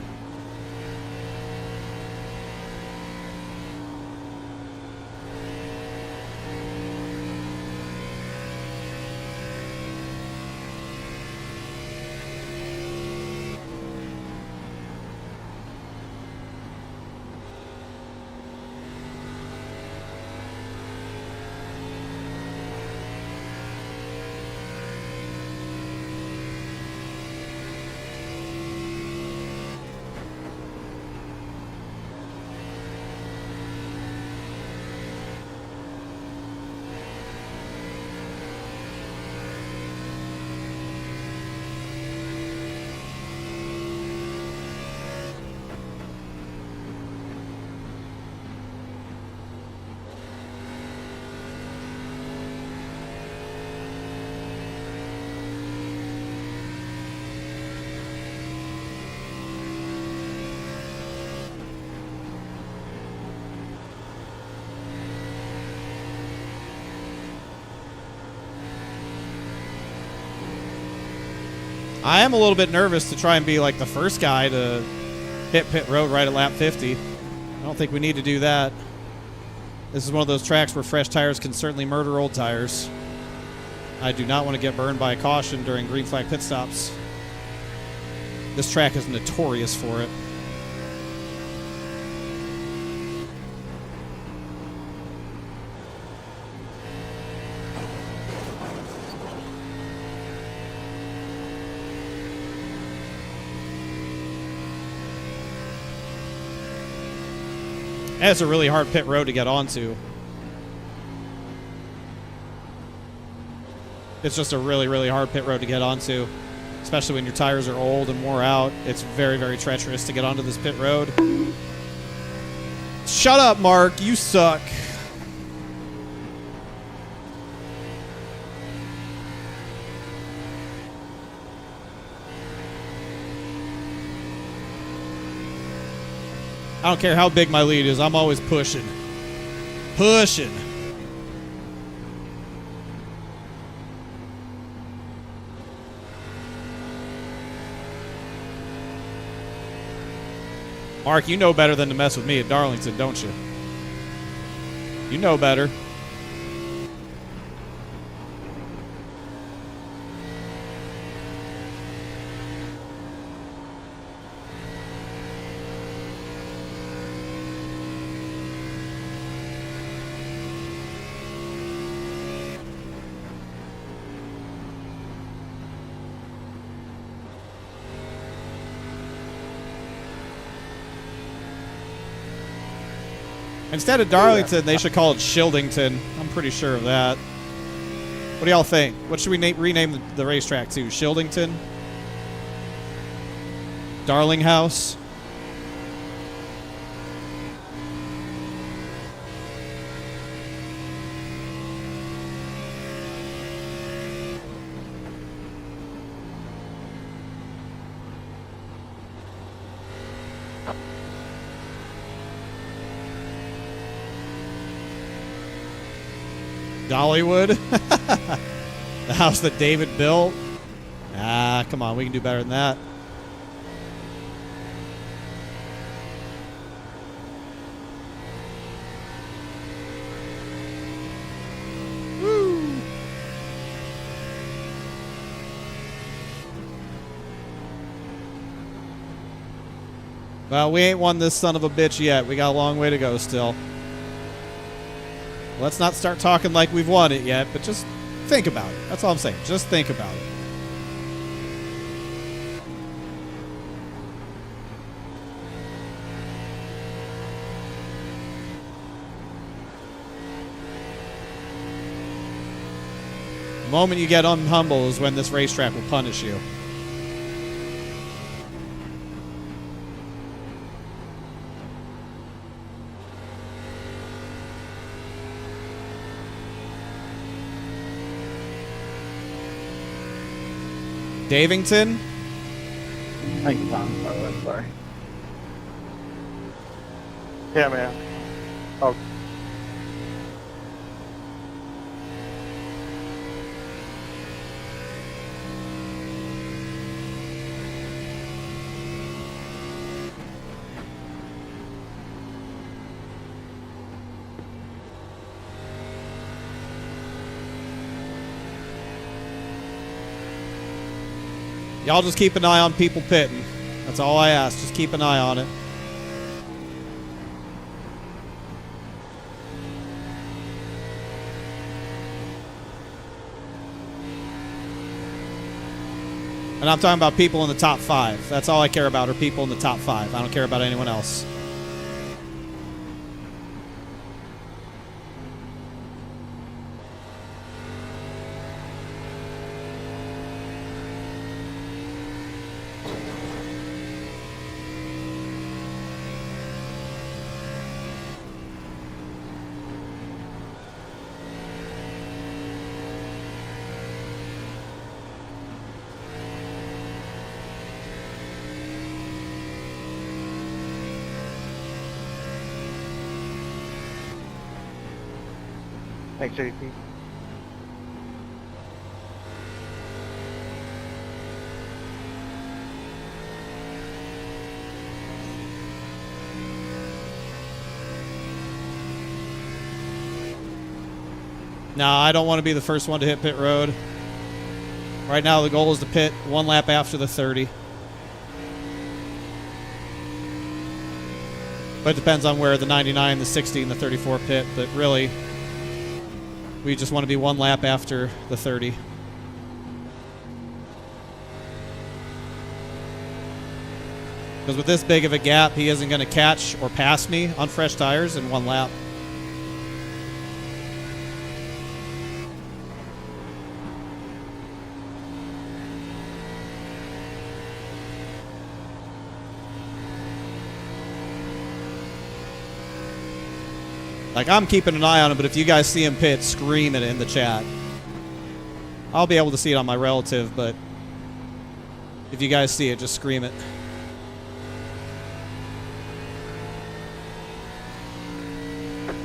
I am a little bit nervous to try and be like the first guy to hit pit road right at lap 50. I don't think we need to do that. This is one of those tracks where fresh tires can certainly murder old tires. I do not want to get burned by a caution during green flag pit stops. This track is notorious for it. And it's a really hard pit road to get onto. It's just a really, really hard pit road to get onto. Especially when your tires are old and wore out. It's very, very treacherous to get onto this pit road. Shut up, Mark. You suck. I don't care how big my lead is. I'm always pushing. Pushing. Mark, you know better than to mess with me at Darlington, don't you? You know better. Instead of Darlington, they should call it Shildington. I'm pretty sure of that. What do y'all think? What should we rename the racetrack to? Shildington? Darling House? Dollywood? The house that David built? Ah, come on, we can do better than that. Woo! Well, we ain't won this son of a bitch yet. We got a long way to go still. Let's not start talking like we've won it yet, but just think about it. That's all I'm saying. Just think about it. The moment you get unhumble is when this racetrack will punish you. Davington? Thank you, Tom. Oh, sorry. Yeah, man. Oh. Y'all just keep an eye on people pitting. That's all I ask. Just keep an eye on it. And I'm talking about people in the top 5. That's all I care about are people in the top 5. I don't care about anyone else. Thanks, JP. No, I don't want to be the first one to hit pit road. Right now, the goal is to pit one lap after the 30. But it depends on where the 99, the 60, and the 34 pit. But really, we just want to be one lap after the 30. Because with this big of a gap, he isn't going to catch or pass me on fresh tires in one lap. Like, I'm keeping an eye on him, but if you guys see him pit, scream it in the chat. I'll be able to see it on my relative, but if you guys see it, just scream it.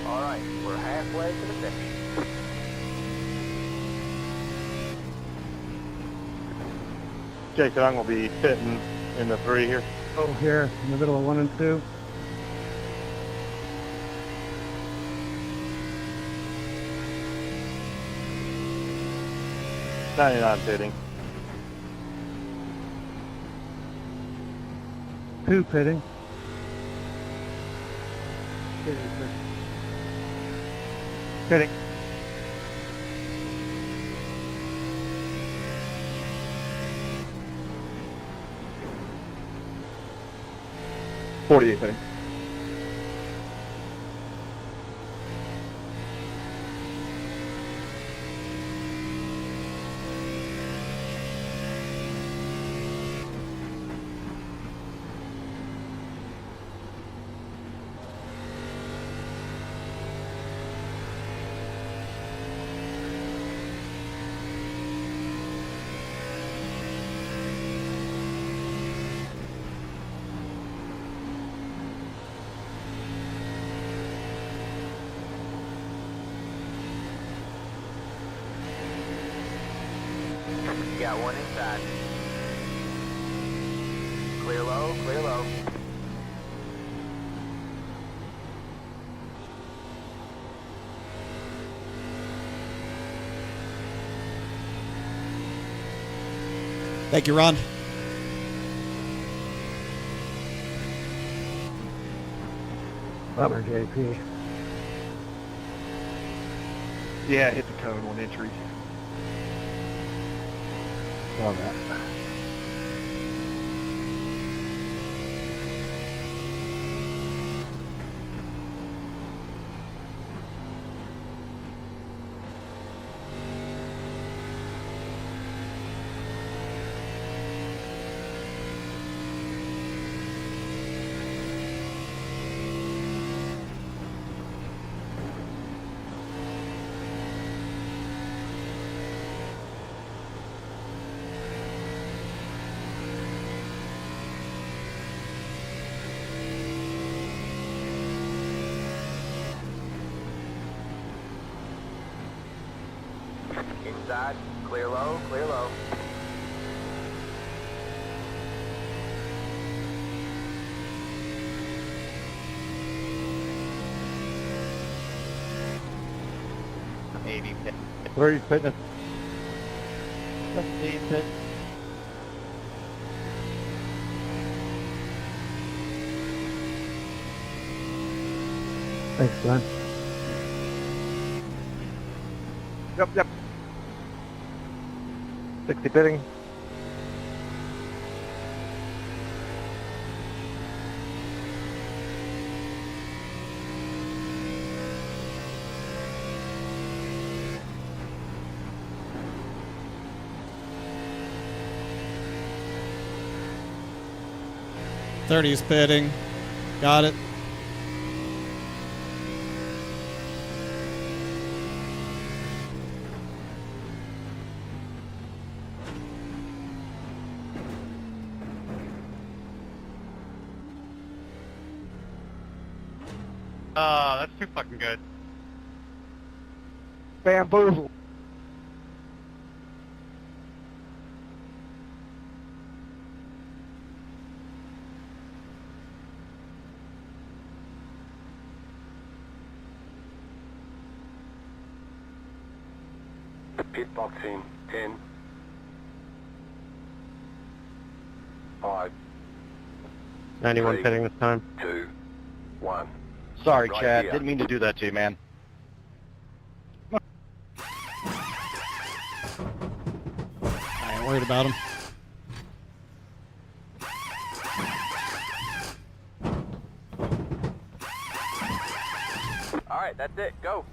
All right, we're halfway to the finish. Jason, I'm going to be pitting in the 3 here. Oh, here in the middle of 1 and 2. Pitting. 2 pitting. Pitting. Pitting. You got one inside. Clear low, clear low. Thank you, Ron. Bummer, JP. Yeah, hit the cone on entry. Saw that. Inside, clear low, clear low. Maybe pit. Where are you putting it? 15 pit. Thanks, Glenn. Yep. 60 pitting. Thirty's pitting. Got it. That's too fucking good. Bamboozle. Pit box in 10, 5, 91 3, pitting this time. 2, 1. Sorry, Right Chad. here. Didn't mean to do that to you, man. I ain't worried about him. All right, that's it. Go.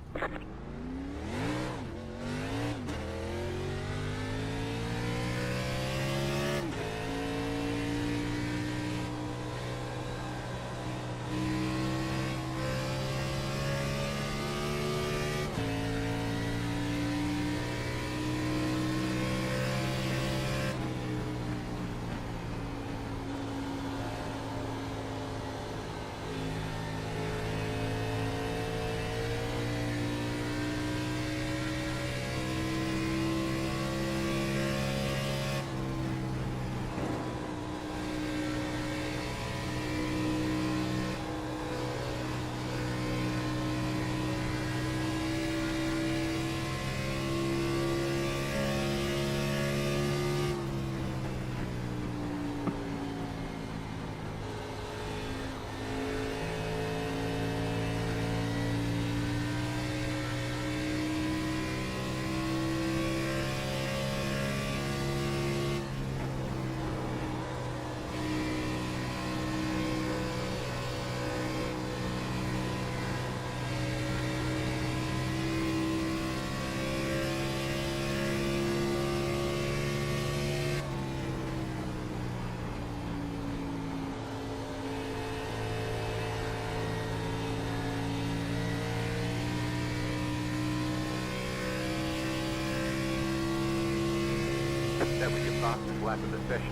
That was your fastest lap of the session.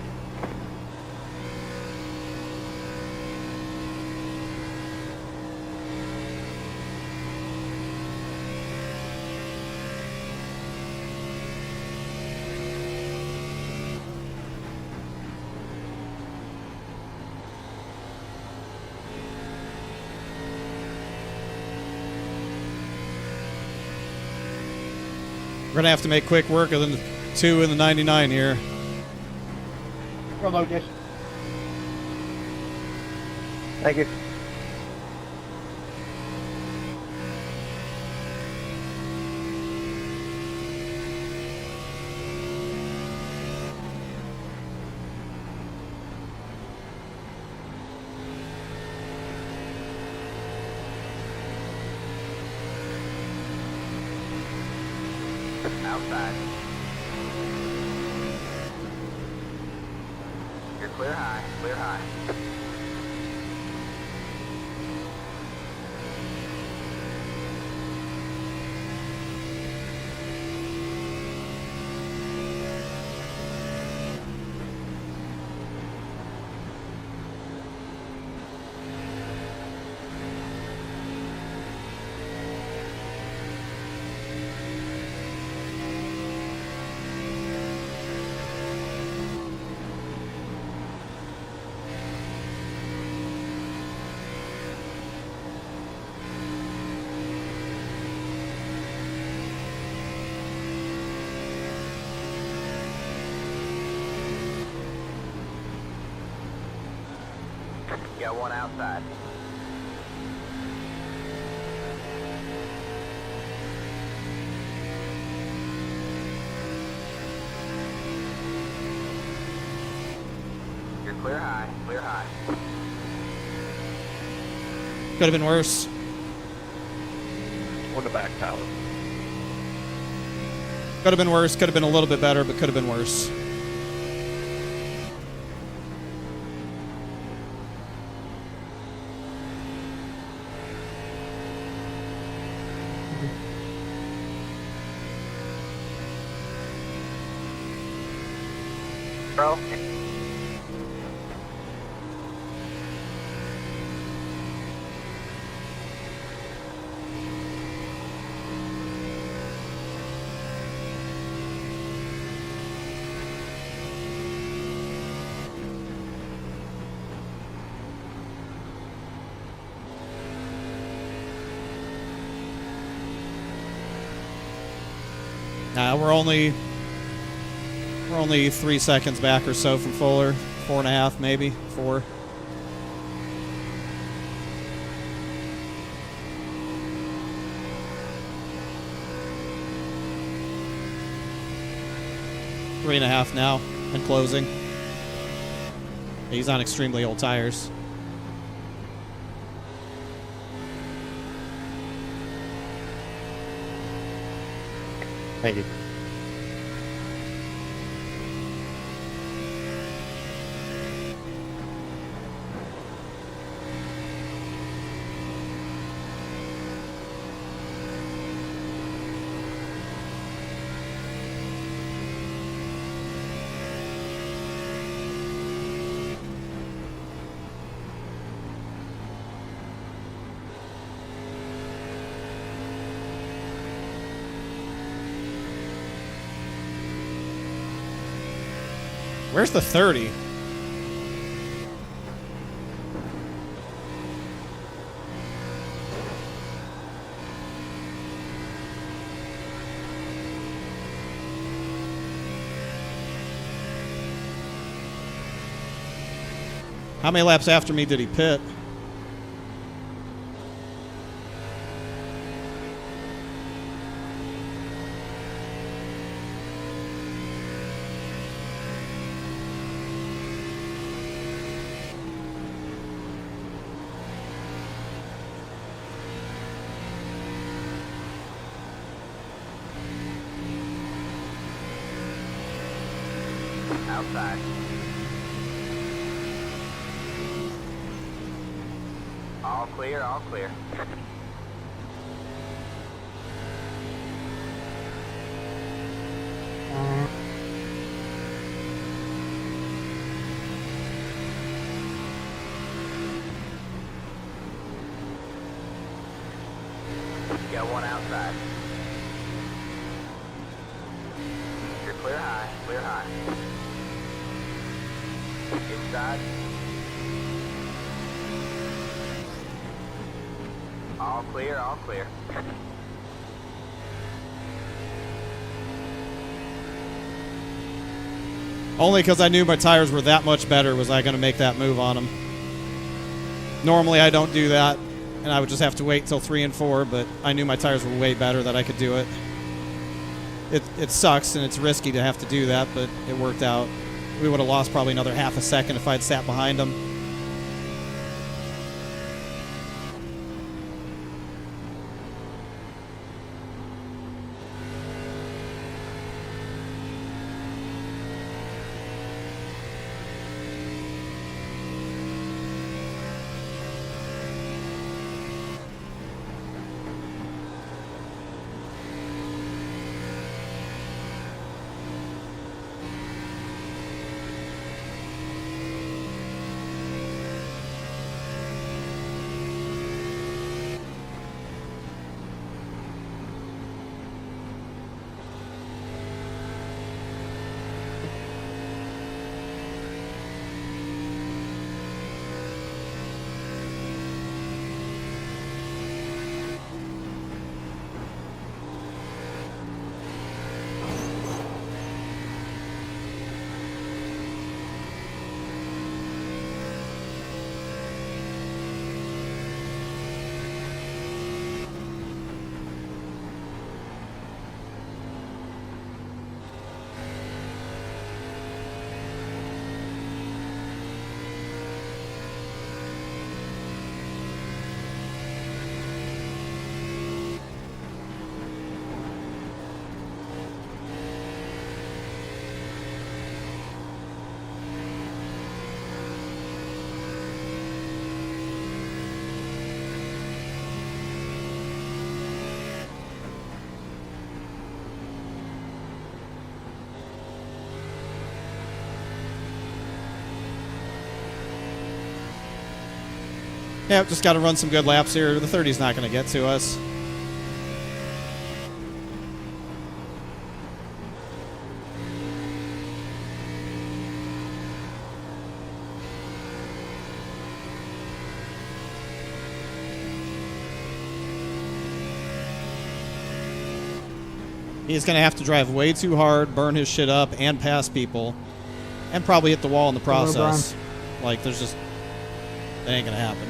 We're gonna have to make quick work of the 2 and the 99 here. Real low distance. Thank you. Outside. You're clear high, clear high. Got one outside. You're clear high, clear high. Could have been worse. On the back, Tyler. Could have been worse. Could have been a little bit better, but could have been worse. Bro. We're only 3 seconds back or so from Fuller. 4.5, maybe 4. Three and a half now and closing. He's on extremely old tires. Thank you. Where's the 30? How many laps after me did he pit? Outside. All clear, all clear. got one outside. You're clear high, clear high. Inside. All clear, all clear. Only because I knew my tires were that much better was I going to make that move on them. Normally I don't do that, and I would just have to wait till 3 and 4, but I knew my tires were way better that I could do it. It sucks, and it's risky to have to do that, but it worked out. We would have lost probably another half a second if I'd sat behind them. Yeah, just got to run some good laps here. The 30's not going to get to us. He's going to have to drive way too hard, burn his shit up, and pass people. And probably hit the wall in the process. Like, there's just... That ain't going to happen.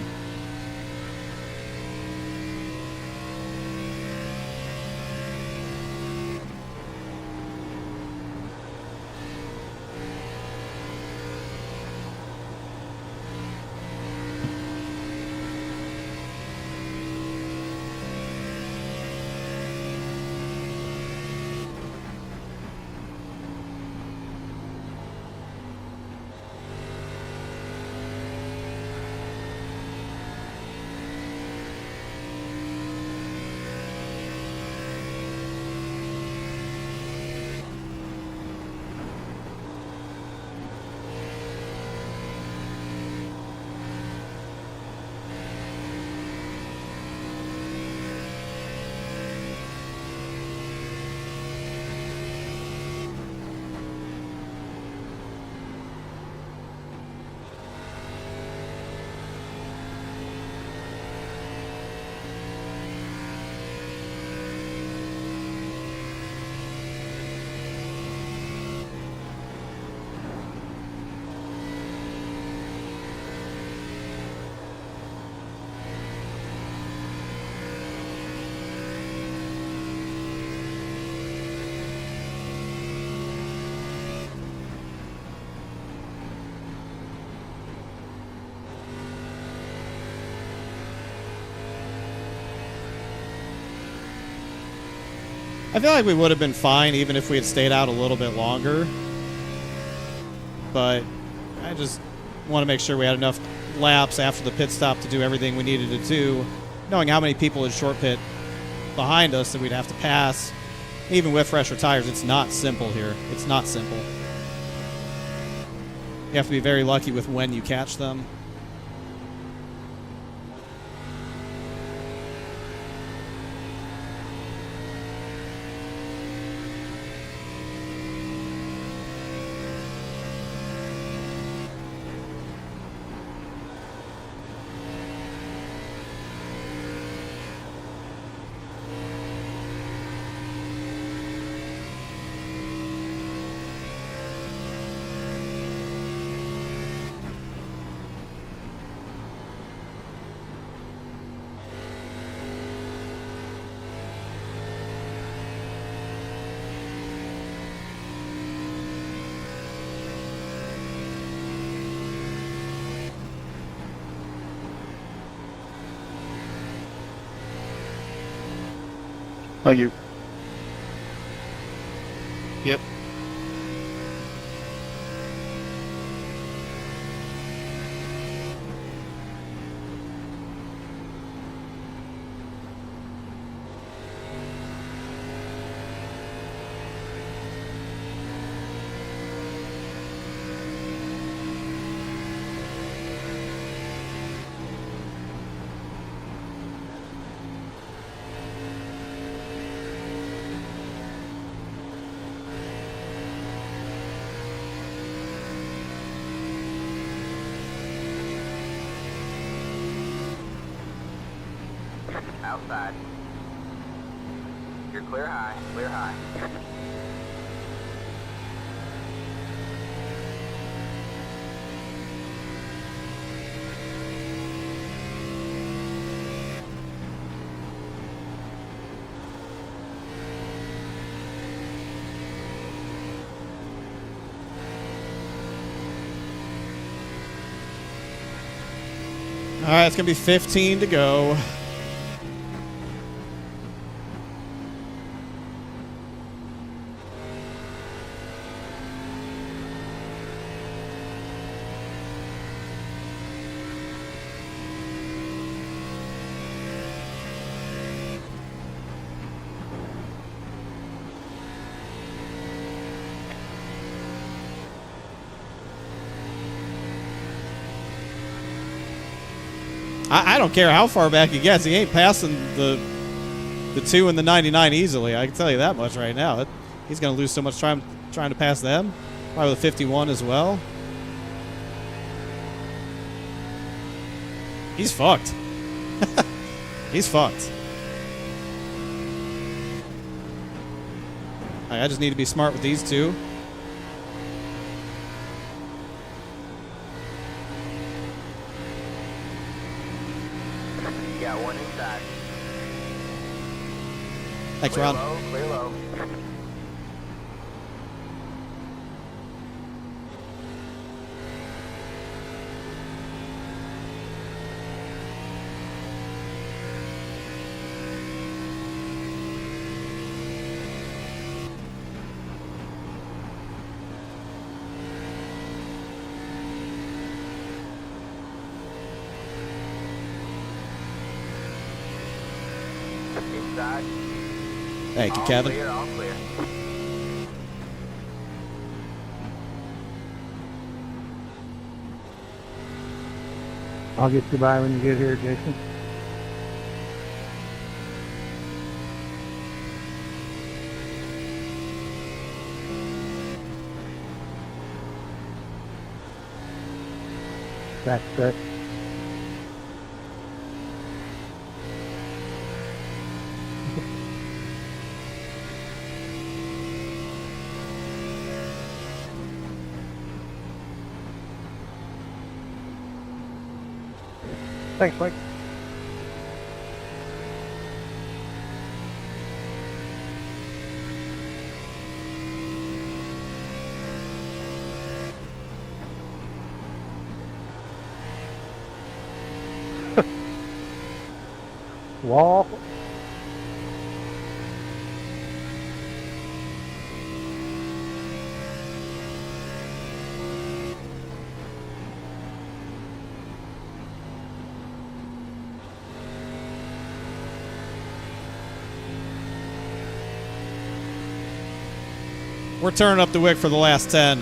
I feel like we would have been fine even if we had stayed out a little bit longer. But I just want to make sure we had enough laps after the pit stop to do everything we needed to do, knowing how many people in short pit behind us that we'd have to pass. Even with fresher tires, it's not simple here. It's not simple. You have to be very lucky with when you catch them. Thank you. Yep. Outside. You're clear high, clear high. All right, it's going to be 15 to go. I don't care how far back he gets. He ain't passing the 2 and the 99 easily. I can tell you that much right now. He's going to lose so much time trying to pass them. Probably the 51 as well. He's fucked. He's fucked. I just need to be smart with these two. You got one inside. Thanks, Clear Ron. low, clear low. Inside. Thank you, All Kevin. Clear, all clear. I'll get you by when you get here, Jason. Back stretch. Thanks, Mike. Wall. We're turning up the wick for the last 10.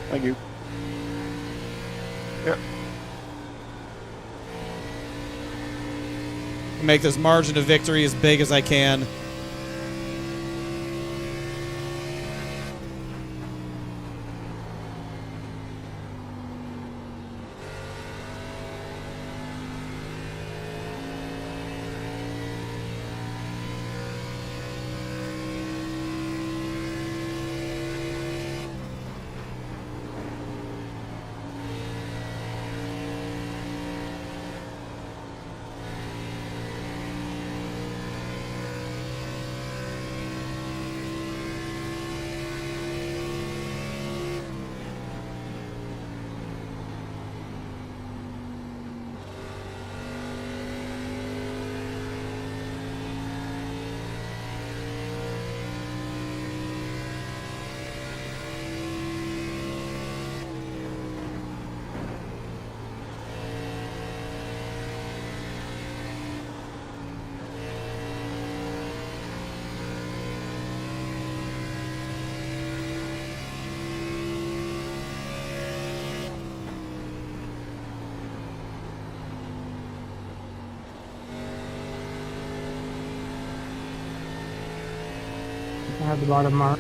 Thank you. Yep. Make this margin of victory as big as I can. I have the bottom mark.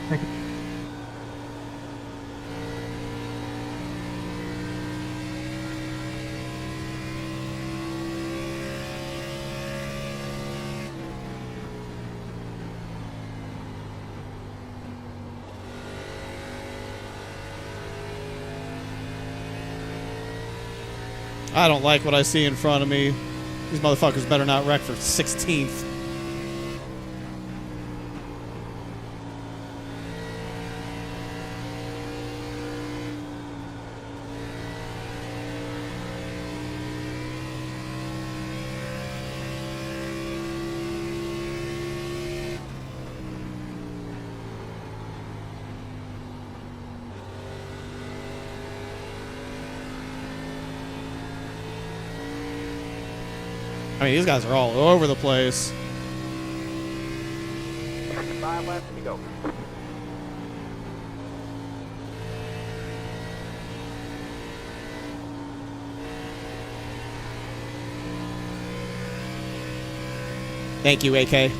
Thank you. I don't like what I see in front of me. These motherfuckers better not wreck for 16th. I mean, these guys are all over the place. 5 laps to go. Thank you, AK.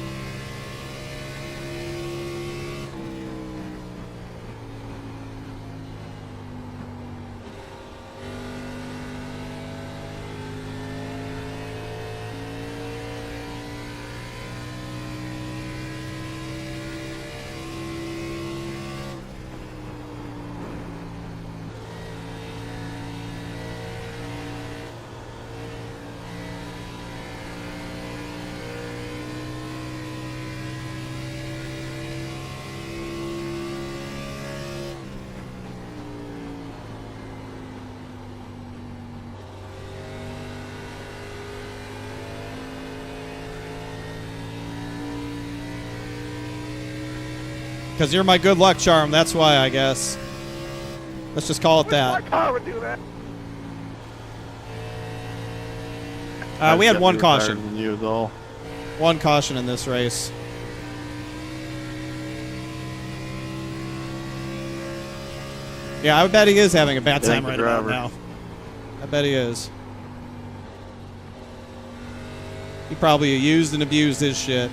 Because you're my good luck charm, that's why, I guess. Let's just call it that. My car would do that. We had one caution. Than you is all. One caution in this race. Yeah, I bet he is having a bad time right about now. I bet he is. He probably used and abused his shit.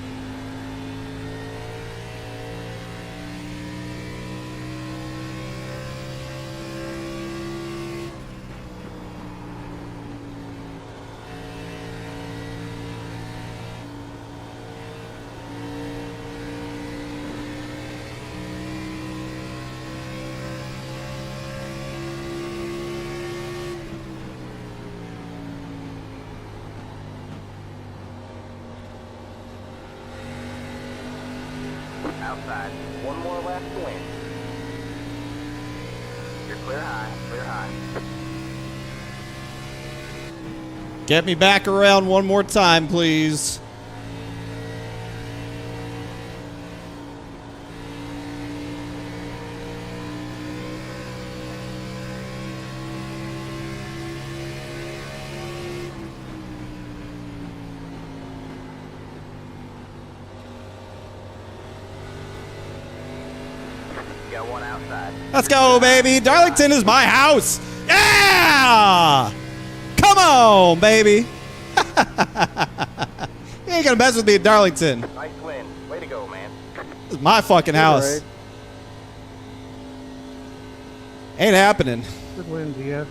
Outside. One more lap to win. You're clear high. Clear high. Get me back around one more time, please. Got one outside. Let's go, baby. Darlington is my house. Yeah! Come on, baby. You ain't gonna mess with me at Darlington. Nice win. Way to go, man. This is my fucking house. Right. Ain't happening. Good win, GF.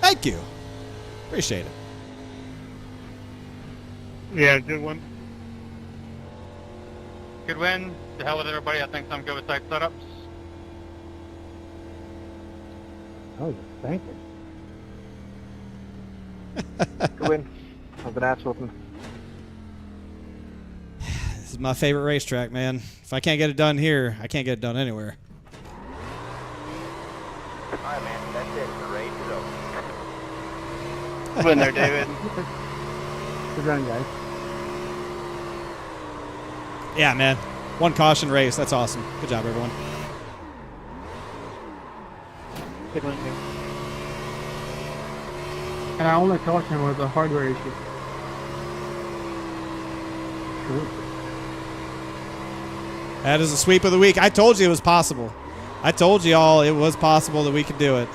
Thank you. Appreciate it. Yeah, good one. Good win. To hell with everybody. I think I'm good with tight setups. Oh, thank you. Good win. I've been ass whooping. This is my favorite racetrack, man. If I can't get it done here, I can't get it done anywhere. Alright, man. That's it. We're ready to go. Good in there, David. Good run, guys. Yeah, man. One caution race. That's awesome. Good job, everyone. Good win, too. And our only caution was a hardware issue. Cool. That is a sweep of the week. I told you it was possible. I told you all it was possible that we could do it.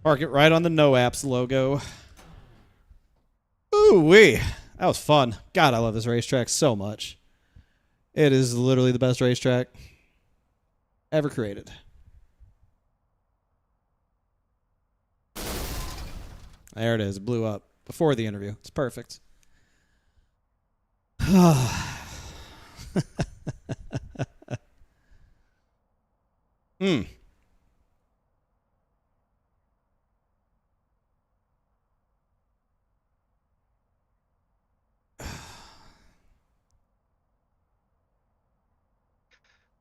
Park it right on the No Apps logo. Ooh-wee. That was fun. God, I love this racetrack so much. It is literally the best racetrack ever created. There it is. It blew up before the interview. It's perfect.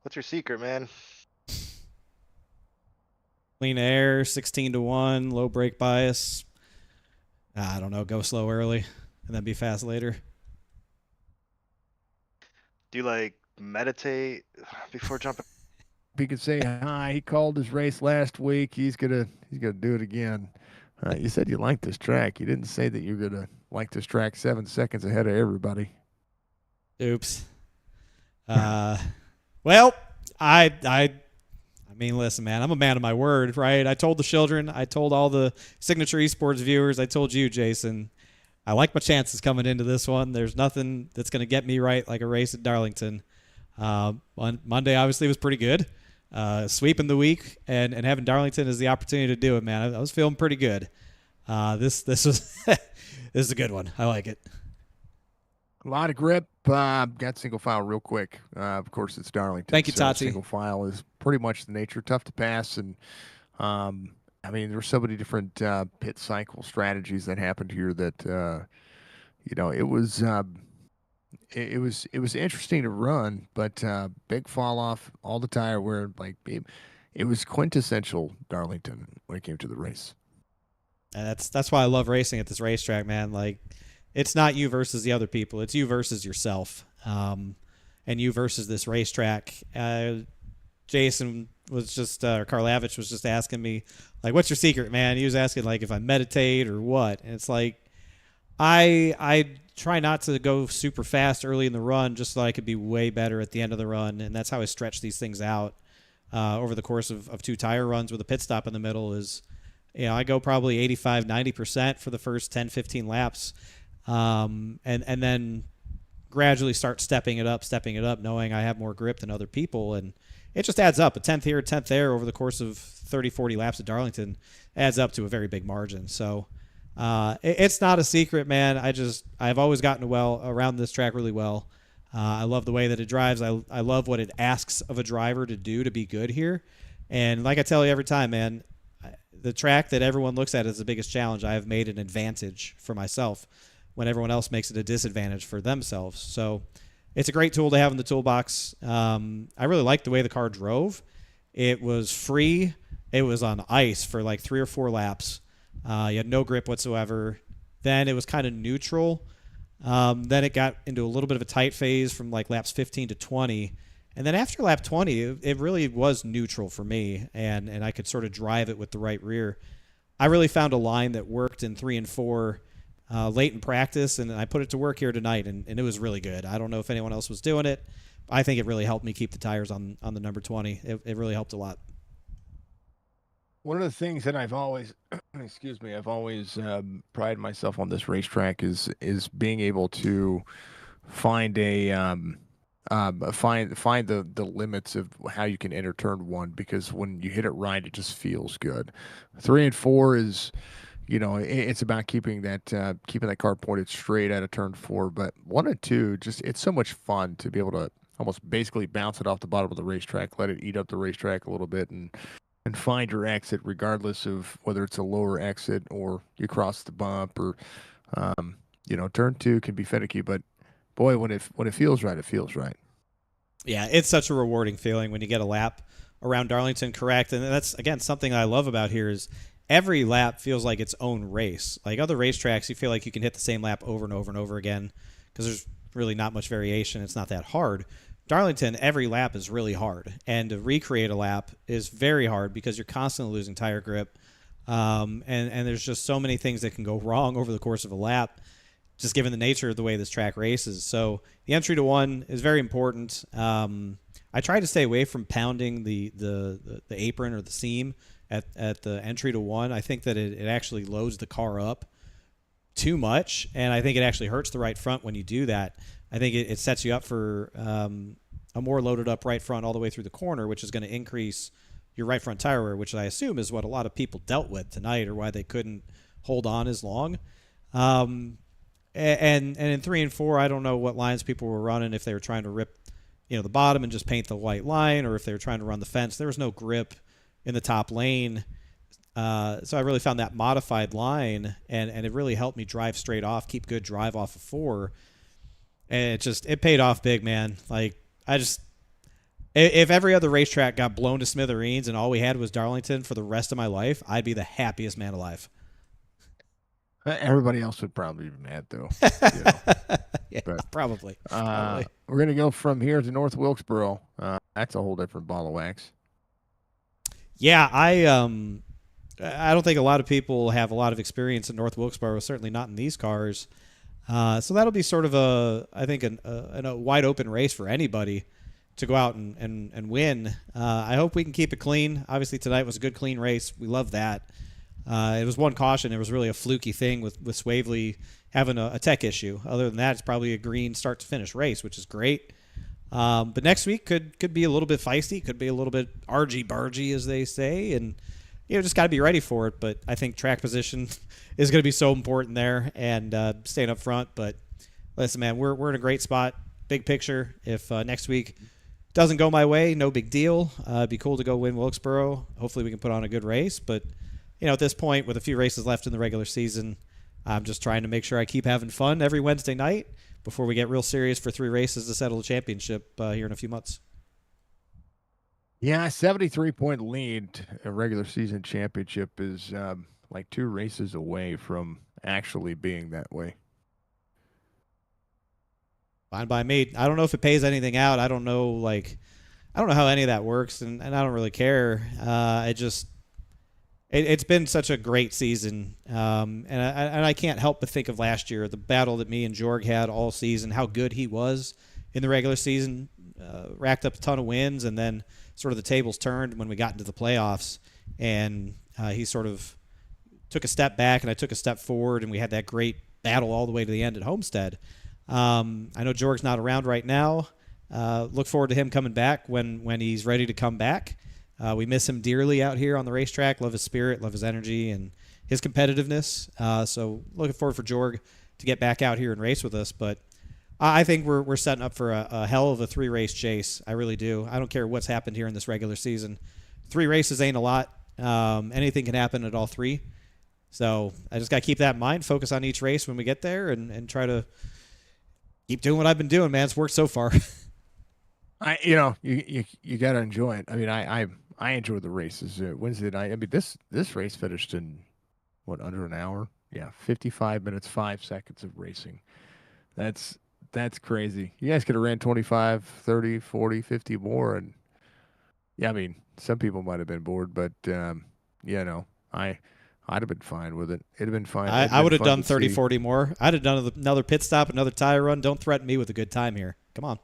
What's your secret, man? Clean air, 16-1, low brake bias. I don't know. Go slow early and then be fast later. Do you like meditate before jumping? He could say hi. He called his race last week. He's gonna do it again. You said you liked this track. You didn't say that you're gonna like this track 7 seconds ahead of everybody. Oops. Well, I mean, listen, man, I'm a man of my word, right? I told the children, I told all the Signature Esports viewers, I told you, Jason, I like my chances coming into this one. There's nothing that's going to get me right like a race at Darlington. Monday obviously was pretty good. Sweeping the week and having Darlington as the opportunity to do it, man. I was feeling pretty good. This was this is a good one. I like it. A lot of grip. Got single file real quick. Of course, it's Darlington. Thank you, Tati. Single file is pretty much the nature. Tough to pass. And, I mean, there were so many different pit cycle strategies that happened here that, it was interesting to run, but big fall off, all the tire wear. Like, it was quintessential Darlington when it came to the race. And that's why I love racing at this racetrack, man. Like, it's not you versus the other people. It's you versus yourself, and you versus this racetrack. Jason was just, Karlavich was just asking me, like, what's your secret, man? He was asking, like, if I meditate or what. And it's like, I try not to go super fast early in the run just so I could be way better at the end of the run. And that's how I stretch these things out over the course of 2 tire runs with a pit stop in the middle is, I go probably 85, 90% for the first 10, 15 laps. And then gradually start stepping it up, knowing I have more grip than other people. And it just adds up. A 10th here, a 10th there over the course of 30, 40 laps at Darlington adds up to a very big margin. So it's not a secret, man. I've always gotten around this track really well. I love the way that it drives. I love what it asks of a driver to do to be good here. And like I tell you every time, man, the track that everyone looks at as the biggest challenge, I have made an advantage for myself when everyone else makes it a disadvantage for themselves. So it's a great tool to have in the toolbox. I really liked the way the car drove. It was free. It was on ice for like 3 or 4 laps. You had no grip whatsoever. Then it was kind of neutral. Then it got into a little bit of a tight phase from like laps 15 to 20. And then after lap 20, it really was neutral for me, and I could sort of drive it with the right rear. I really found a line that worked in 3 and 4 late in practice, and I put it to work here tonight, and it was really good. I don't know if anyone else was doing it. I think it really helped me keep the tires on the number 20. It really helped a lot. One of the things that I've always, prided myself on this racetrack is being able to find a find the limits of how you can enter turn 1, because when you hit it right, it just feels good. 3 and 4 is, it's about keeping that car pointed straight out of turn 4. But 1 and 2, it's so much fun to be able to almost basically bounce it off the bottom of the racetrack, let it eat up the racetrack a little bit, and find your exit, regardless of whether it's a lower exit or you cross the bump, or turn 2 can be finicky, but boy, when it feels right, it feels right. Yeah, it's such a rewarding feeling when you get a lap around Darlington, correct. And that's, again, something I love about here is every lap feels like its own race. Like other racetracks, you feel like you can hit the same lap over and over and over again because there's really not much variation. It's not that hard. Darlington, every lap is really hard. And to recreate a lap is very hard because you're constantly losing tire grip. And there's just so many things that can go wrong over the course of a lap, just given the nature of the way this track races. So the entry to one is very important. I try to stay away from pounding the apron or the seam at the entry to one. I think that it actually loads the car up too much, and I think it actually hurts the right front when you do that. I think it sets you up for a more loaded up right front all the way through the corner, which is going to increase your right front tire wear, which I assume is what a lot of people dealt with tonight or why they couldn't hold on as long. And in 3 and 4, I don't know what lines people were running, if they were trying to rip the bottom and just paint the white line, or if they were trying to run the fence. There was no grip in the top lane. So I really found that modified line, and it really helped me drive straight off, keep good drive off of 4. And it paid off big, man. Like, if every other racetrack got blown to smithereens and all we had was Darlington for the rest of my life, I'd be the happiest man alive. Everybody else would probably be mad, though. Yeah, probably. We're going to go from here to North Wilkesboro. That's a whole different ball of wax. Yeah, I don't think a lot of people have a lot of experience in North Wilkesboro, certainly not in these cars. So that'll be sort of a wide open race for anybody to go out and win. I hope we can keep it clean. Obviously, tonight was a good, clean race. We love that. It was one caution. It was really a fluky thing with Swavely having a tech issue. Other than that, it's probably a green start to finish race, which is great. But next week could be a little bit feisty, could be a little bit argy-bargy, as they say, and just got to be ready for it. But I think track position is going to be so important there, and staying up front. But listen, man, we're in a great spot. Big picture. If next week doesn't go my way, no big deal. It'd be cool to go win Wilkesboro. Hopefully we can put on a good race. But at this point, with a few races left in the regular season, I'm just trying to make sure I keep having fun every Wednesday night before we get real serious for 3 races to settle the championship here in a few months. Yeah, 73-point lead. A regular season championship is like 2 races away from actually being that way. Fine by me. I don't know if it pays anything out. I don't know how any of that works, and I don't really care. It's been such a great season, and I can't help but think of last year, the battle that me and Jorg had all season, how good he was in the regular season, racked up a ton of wins, and then sort of the tables turned when we got into the playoffs, and he sort of took a step back, and I took a step forward, and we had that great battle all the way to the end at Homestead. I know Jorg's not around right now. Look forward to him coming back when he's ready to come back. We miss him dearly out here on the racetrack. Love his spirit, love his energy, and his competitiveness. So looking forward for Jorg to get back out here and race with us. But I think we're setting up for a hell of a 3-race chase. I really do. I don't care what's happened here in this regular season. 3 races ain't a lot. Anything can happen at all 3. So I just got to keep that in mind, focus on each race when we get there, and try to keep doing what I've been doing, man. It's worked so far. You got to enjoy it. I mean, I enjoy the races. Wednesday night, I mean, this race finished in, under an hour? Yeah, 55 minutes, 5 seconds of racing. That's crazy. You guys could have ran 25, 30, 40, 50 more. And, yeah, I mean, some people might have been bored, but, I'd have been fine with it. It'd have been fine. I would have done 30, 40 more. I'd have done another pit stop, another tire run. Don't threaten me with a good time here. Come on.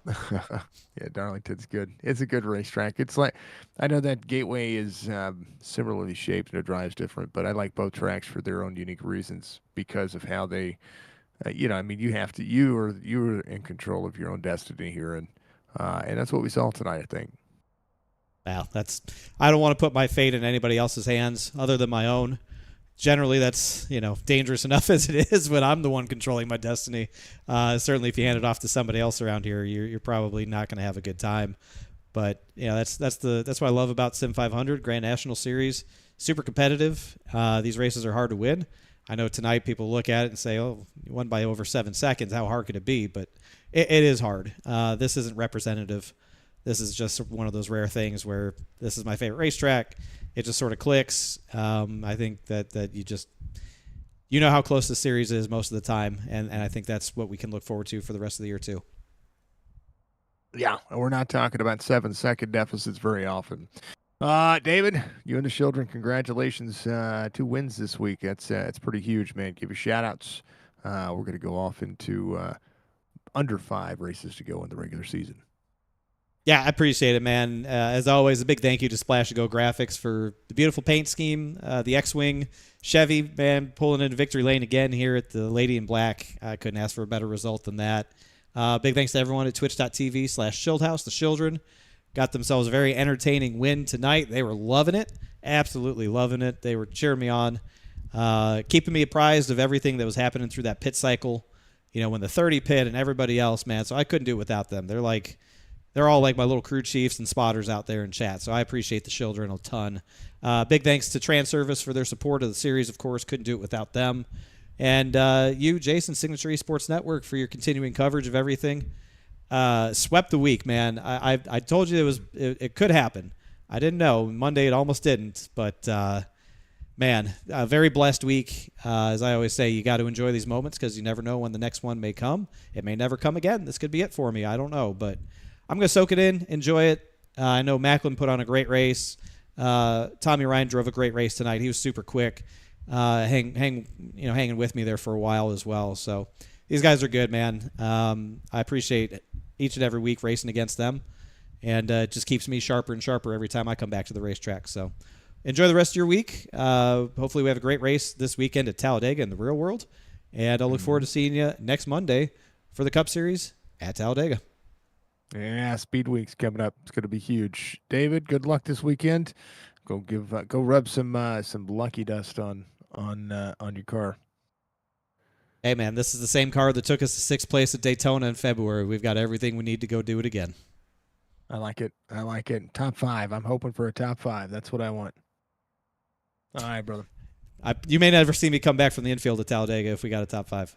Yeah, Darlington's good. It's a good racetrack. It's like, I know that Gateway is similarly shaped and it drives different, but I like both tracks for their own unique reasons because of how they, you are in control of your own destiny here, and that's what we saw tonight, I think. Wow, I don't want to put my fate in anybody else's hands other than my own. Generally, that's dangerous enough as it is when I'm the one controlling my destiny. Certainly, if you hand it off to somebody else around here, you're probably not going to have a good time. But that's what I love about SIM500 Grand National Series. Super competitive. These races are hard to win. I know tonight people look at it and say, "Oh, you won by over 7 seconds. How hard could it be?" But it is hard. This isn't representative this is just one of those rare things where this is my favorite racetrack. It just sort of clicks. I think that you know how close the series is most of the time, and I think that's what we can look forward to for the rest of the year too. Yeah, and we're not talking about 7-second deficits very often. David, you and the children, congratulations. 2 wins this week. It's pretty huge, man. Give you shout outs. We're going to go off into under 5 races to go in the regular season. Yeah, I appreciate it, man. As always, a big thank you to Splash and Go Graphics for the beautiful paint scheme. The X-Wing Chevy, man, pulling into victory lane again here at the Lady in Black. I couldn't ask for a better result than that. Big thanks to everyone at twitch.tv/Shieldhouse. The children got themselves a very entertaining win tonight. They were loving it, absolutely loving it. They were cheering me on, keeping me apprised of everything that was happening through that pit cycle, when the 30 pit and everybody else, man. So I couldn't do it without them. They're all like my little crew chiefs and spotters out there in chat. So I appreciate the children a ton. Big thanks to Transervice for their support of the series, of course. Couldn't do it without them. And you, Jason, Signature Esports Network, for your continuing coverage of everything. Swept the week, man. I told you it could happen. I didn't know. Monday it almost didn't. But, man, a very blessed week. As I always say, you got to enjoy these moments because you never know when the next one may come. It may never come again. This could be it for me. I don't know. But I'm going to soak it in, enjoy it. I know Macklin put on a great race. Tommy Ryan drove a great race tonight. He was super quick, hanging with me there for a while as well. So these guys are good, man. I appreciate each and every week racing against them, and it just keeps me sharper and sharper every time I come back to the racetrack. So enjoy the rest of your week. Hopefully we have a great race this weekend at Talladega in the real world, and I'll look forward to seeing you next Monday for the Cup Series at Talladega. Yeah, Speed Week's coming up. It's going to be huge. David, good luck this weekend. Go rub some lucky dust on your car. Hey, man, this is the same car that took us to 6th place at Daytona in February. We've got everything we need to go do it again. I like it. Top 5. I'm hoping for a top 5. That's what I want. All right, brother. You may never see me come back from the infield at Talladega if we got a top 5.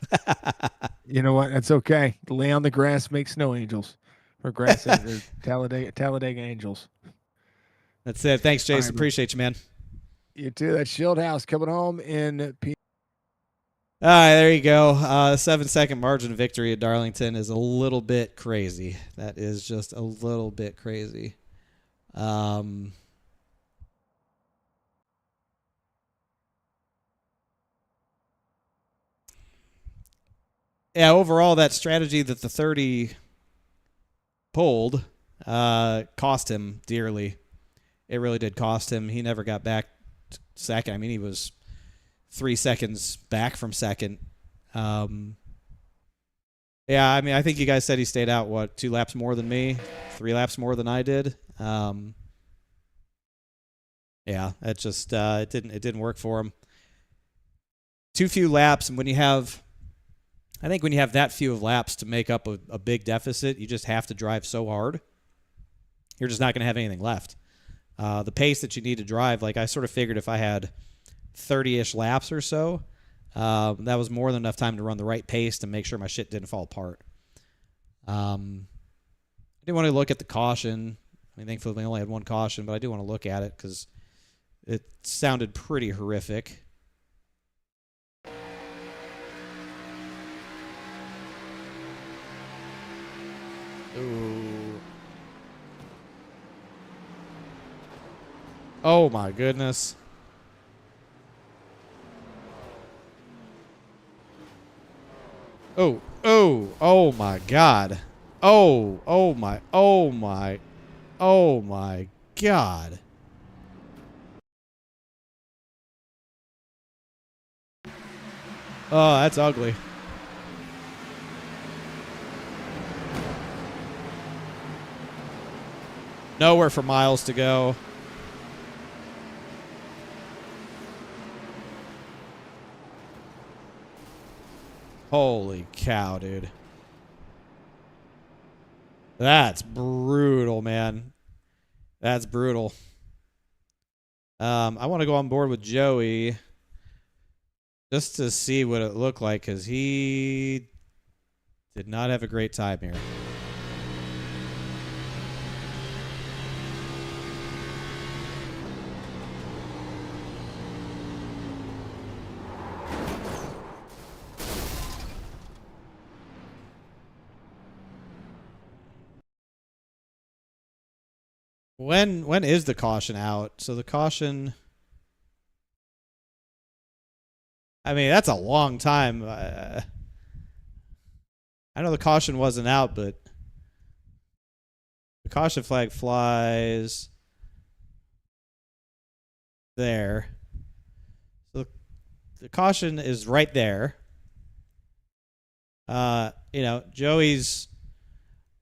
You know what? That's okay. Lay on the grass, make snow angels. Or grass or Talladega Angels. That's it. Thanks, Jason. Right, appreciate you, man. You too. That's Shieldhouse coming home in P. All right, there you go. 7-second margin victory at Darlington is a little bit crazy. That is just a little bit crazy. Yeah, overall, that strategy that the 30 pulled cost him dearly. It really did cost him. He never got back second. I mean, he was 3 seconds back from second. Yeah, I mean, I think you guys said he stayed out, 2 laps more than me, 3 laps more than I did. Yeah, it just it didn't work for him. Too few laps, and when you have that few of laps to make up a big deficit, you just have to drive so hard. You're just not going to have anything left. The pace that you need to drive, like I sort of figured if I had 30-ish laps or so, that was more than enough time to run the right pace to make sure my shit didn't fall apart. I didn't want to look at the caution. I mean, thankfully we only had 1 caution, but I do want to look at it because it sounded pretty horrific. Ooh. Oh my goodness. Oh my God. Oh my God. Oh, that's ugly. Nowhere for miles to go. Holy cow, dude. That's brutal, man. That's brutal. I want to go on board with Joey just to see what it looked like because he did not have a great time here. When is the caution out? So the caution... I mean, that's a long time. I know the caution wasn't out, but the caution flag flies there. So the caution is right there. You know, Joey's...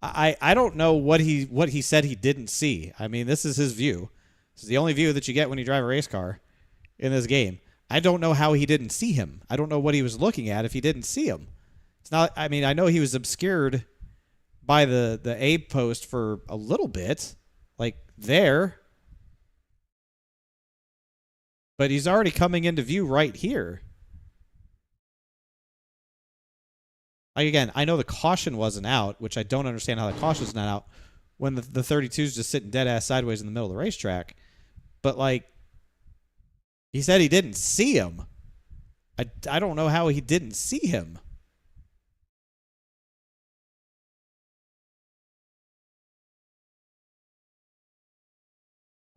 I don't know what he said he didn't see. I mean, this is his view. This is the only view that you get when you drive a race car in this game. I don't know how he didn't see him. I don't know what he was looking at if he didn't see him. It's not. I mean, I know he was obscured by the A post for a little bit, like there, but he's already coming into view right here. Like, again, I know the caution wasn't out, which I don't understand how the caution's not out when the 32's just sitting dead ass sideways in the middle of the racetrack. But, like, he said he didn't see him. I don't know how he didn't see him.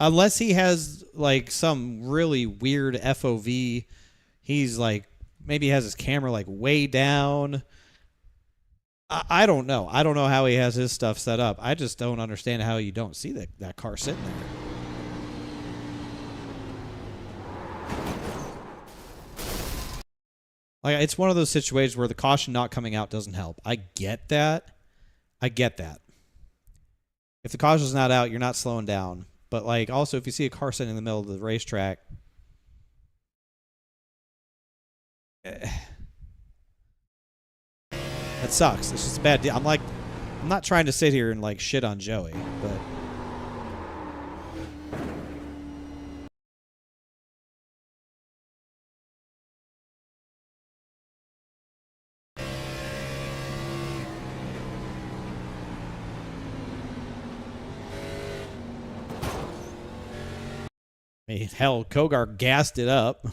Unless he has, like, some really weird FOV. He's, like, maybe he has his camera, like, way down. I don't know. I don't know how he has his stuff set up. I just don't understand how you don't see that car sitting there. Like, it's one of those situations where the caution not coming out doesn't help. I get that. I get that. If the caution's not out, you're not slowing down. But, like, also, if you see a car sitting in the middle of the racetrack... That sucks. It's just a bad deal. I'm not trying to sit here and, like, shit on Joey, but... I mean, hell, Kogar gassed it up.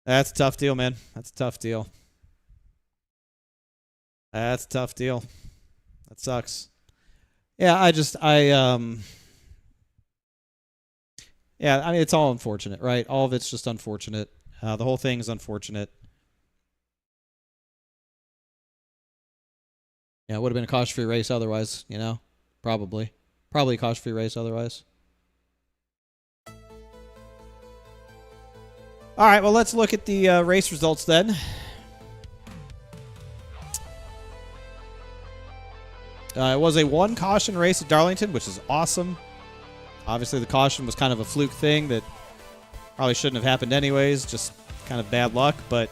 That's a tough deal, man. That's a tough deal. That's a tough deal. That sucks. Yeah, yeah, I mean, it's all unfortunate, right? All of it's just unfortunate. The whole thing's unfortunate. Yeah, it would have been a caution-free race otherwise, you know? Probably. Probably a caution-free race otherwise. All right, well, let's look at the race results then. It was a one-caution race at Darlington, which is awesome. Obviously, the caution was kind of a fluke thing that probably shouldn't have happened anyways, just kind of bad luck. But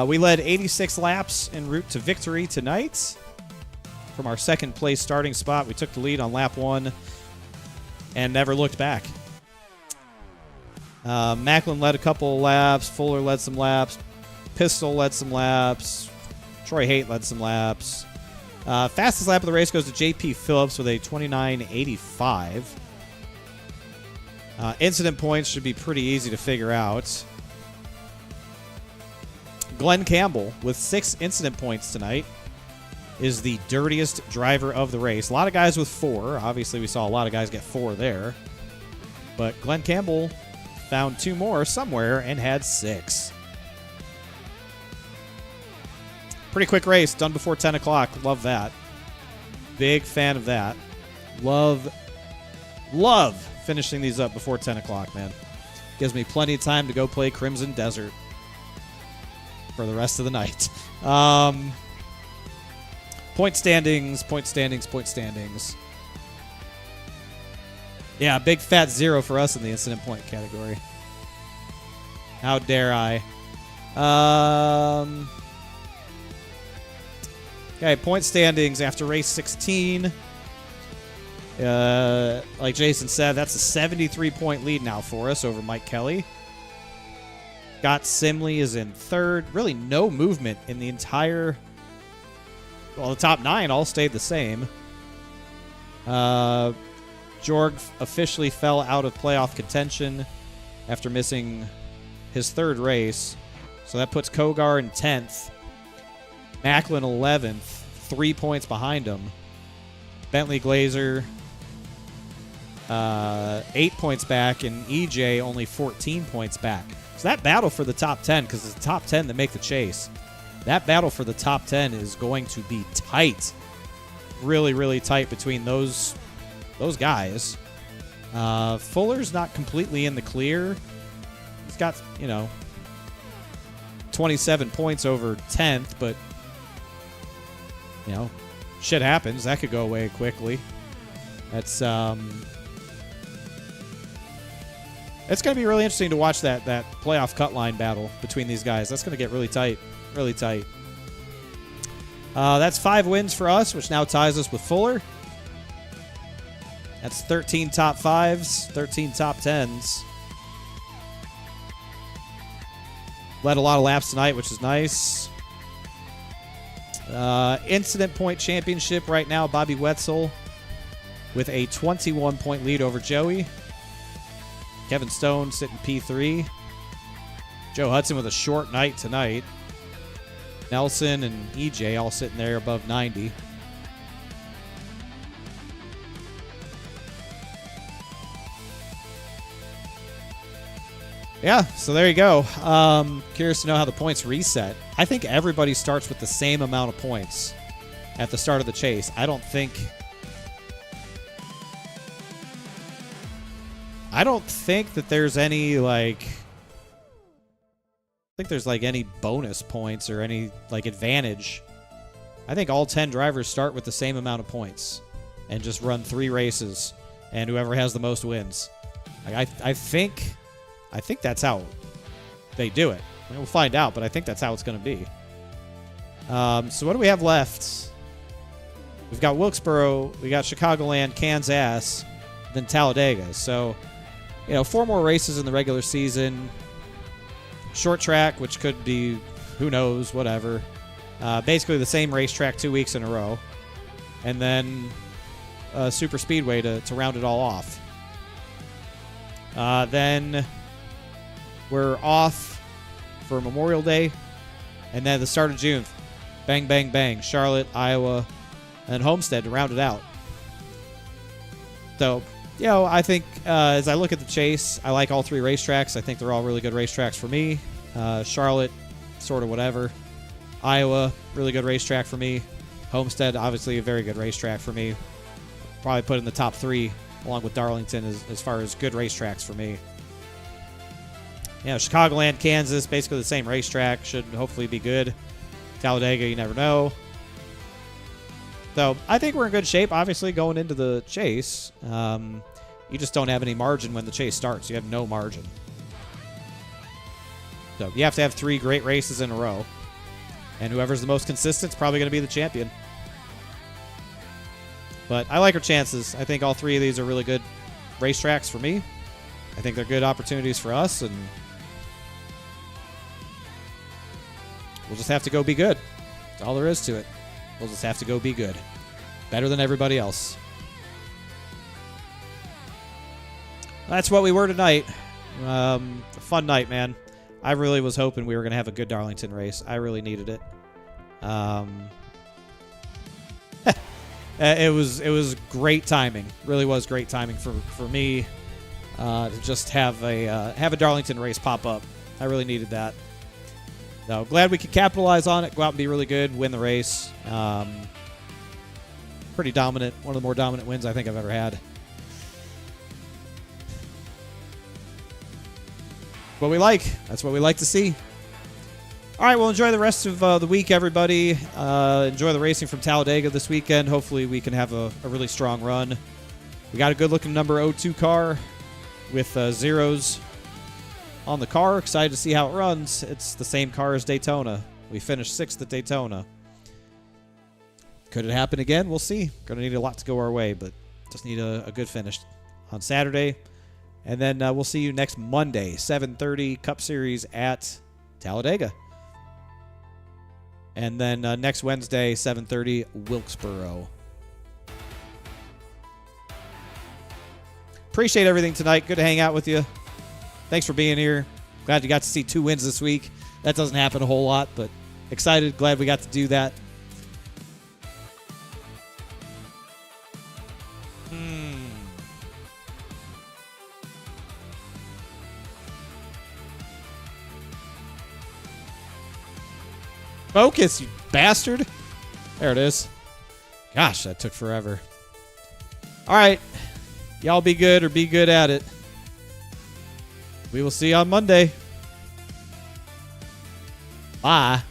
we led 86 laps en route to victory tonight. From our second-place starting spot, we took the lead on lap 1 and never looked back. Macklin led a couple of laps. Fuller led some laps. Pistol led some laps. Troy Haight led some laps. Fastest lap of the race goes to J.P. Phillips with a 29.85. Incident points should be pretty easy to figure out. Glenn Campbell, with 6 incident points tonight, is the dirtiest driver of the race. A lot of guys with 4. Obviously, we saw a lot of guys get 4 there. But Glenn Campbell found 2 more somewhere and had 6. Pretty quick race, done before 10 o'clock. Love that. Big fan of that. Love finishing these up before 10 o'clock, man. Gives me plenty of time to go play Crimson Desert for the rest of the night. Point standings. Yeah, big fat 0 for us in the incident point category. How dare I? Okay, point standings after race 16. Like Jason said, that's a 73-point lead now for us over Mike Kelly. Scott Simley is in 3rd. Really no movement in the entire... Well, the top 9 all stayed the same. Jorg officially fell out of playoff contention after missing his third race. So that puts Kogar in 10th. Macklin 11th, 3 points behind him. Bentley Glazer 8 points back, and EJ only 14 points back. So that battle for the top 10, because it's the top 10 that make the chase, that battle for the top 10 is going to be tight. Really, really tight between those guys. Fuller's not completely in the clear. He's got, 27 points over 10th, but, shit happens. That could go away quickly. That's, it's going to be really interesting to watch that playoff cut line battle between these guys. That's going to get really tight. Really tight. That's 5 wins for us, which now ties us with Fuller. That's 13 top 5s, 13 top 10s. Led a lot of laps tonight, which is nice. Incident point championship right now, Bobby Wetzel with a 21-point lead over Joey. Kevin Stone sitting P3. Joe Hudson with a short night tonight. Nelson and EJ all sitting there above 90. Yeah, so there you go. Curious to know how the points reset. I think everybody starts with the same amount of points at the start of the chase. I don't think that there's any any bonus points or any advantage. I think all 10 drivers start with the same amount of points and just run 3 races, and whoever has the most wins. I think that's how they do it. We'll find out, but I think that's how it's going to be. So what do we have left? We've got Wilkesboro, we got Chicagoland, Kansas, then Talladega. So, 4 more races in the regular season. Short track, which could be, who knows, whatever. Basically the same racetrack 2 weeks in a row. And then super speedway to round it all off. Then we're off for Memorial Day. And then the start of June, bang, bang, bang. Charlotte, Iowa, and Homestead to round it out. So, I think as I look at the chase, I like all 3 racetracks. I think they're all really good racetracks for me. Charlotte, sort of whatever. Iowa, really good racetrack for me. Homestead, obviously a very good racetrack for me. Probably put in the top 3 along with Darlington as far as good racetracks for me. Chicagoland, Kansas, basically the same racetrack. Should hopefully be good. Talladega, you never know. So I think we're in good shape, obviously, going into the chase. You just don't have any margin when the chase starts. You have no margin. So you have to have 3 great races in a row. And whoever's the most consistent is probably going to be the champion. But I like our chances. I think all 3 of these are really good racetracks for me. I think they're good opportunities for us, and we'll just have to go be good. That's all there is to it. We'll just have to go be good. Better than everybody else. That's what we were tonight. A fun night, man. I really was hoping we were going to have a good Darlington race. I really needed it. It was great timing. Really was great timing for me to just have a Darlington race pop up. I really needed that. So glad we could capitalize on it, go out and be really good, win the race. Pretty dominant. One of the more dominant wins I think I've ever had. What we like. That's what we like to see. All right, well, enjoy the rest of the week, everybody. Enjoy the racing from Talladega this weekend. Hopefully we can have a really strong run. We got a good-looking number 02 car with zeros on the car. Excited to see how it runs. It's the same car as Daytona. We finished 6th at Daytona. Could it happen again? We'll see. Going to need a lot to go our way, but just need a good finish on Saturday. And then we'll see you next Monday, 7:30 Cup Series at Talladega. And then next Wednesday, 7:30 Wilkesboro. appreciate everything tonight. Good to hang out with you. Thanks for being here. Glad you got to see 2 wins this week. That doesn't happen a whole lot, but excited. Glad we got to do that. Focus, you bastard. There it is. Gosh, that took forever. All right. Y'all be good or be good at it. We will see you on Monday. Bye.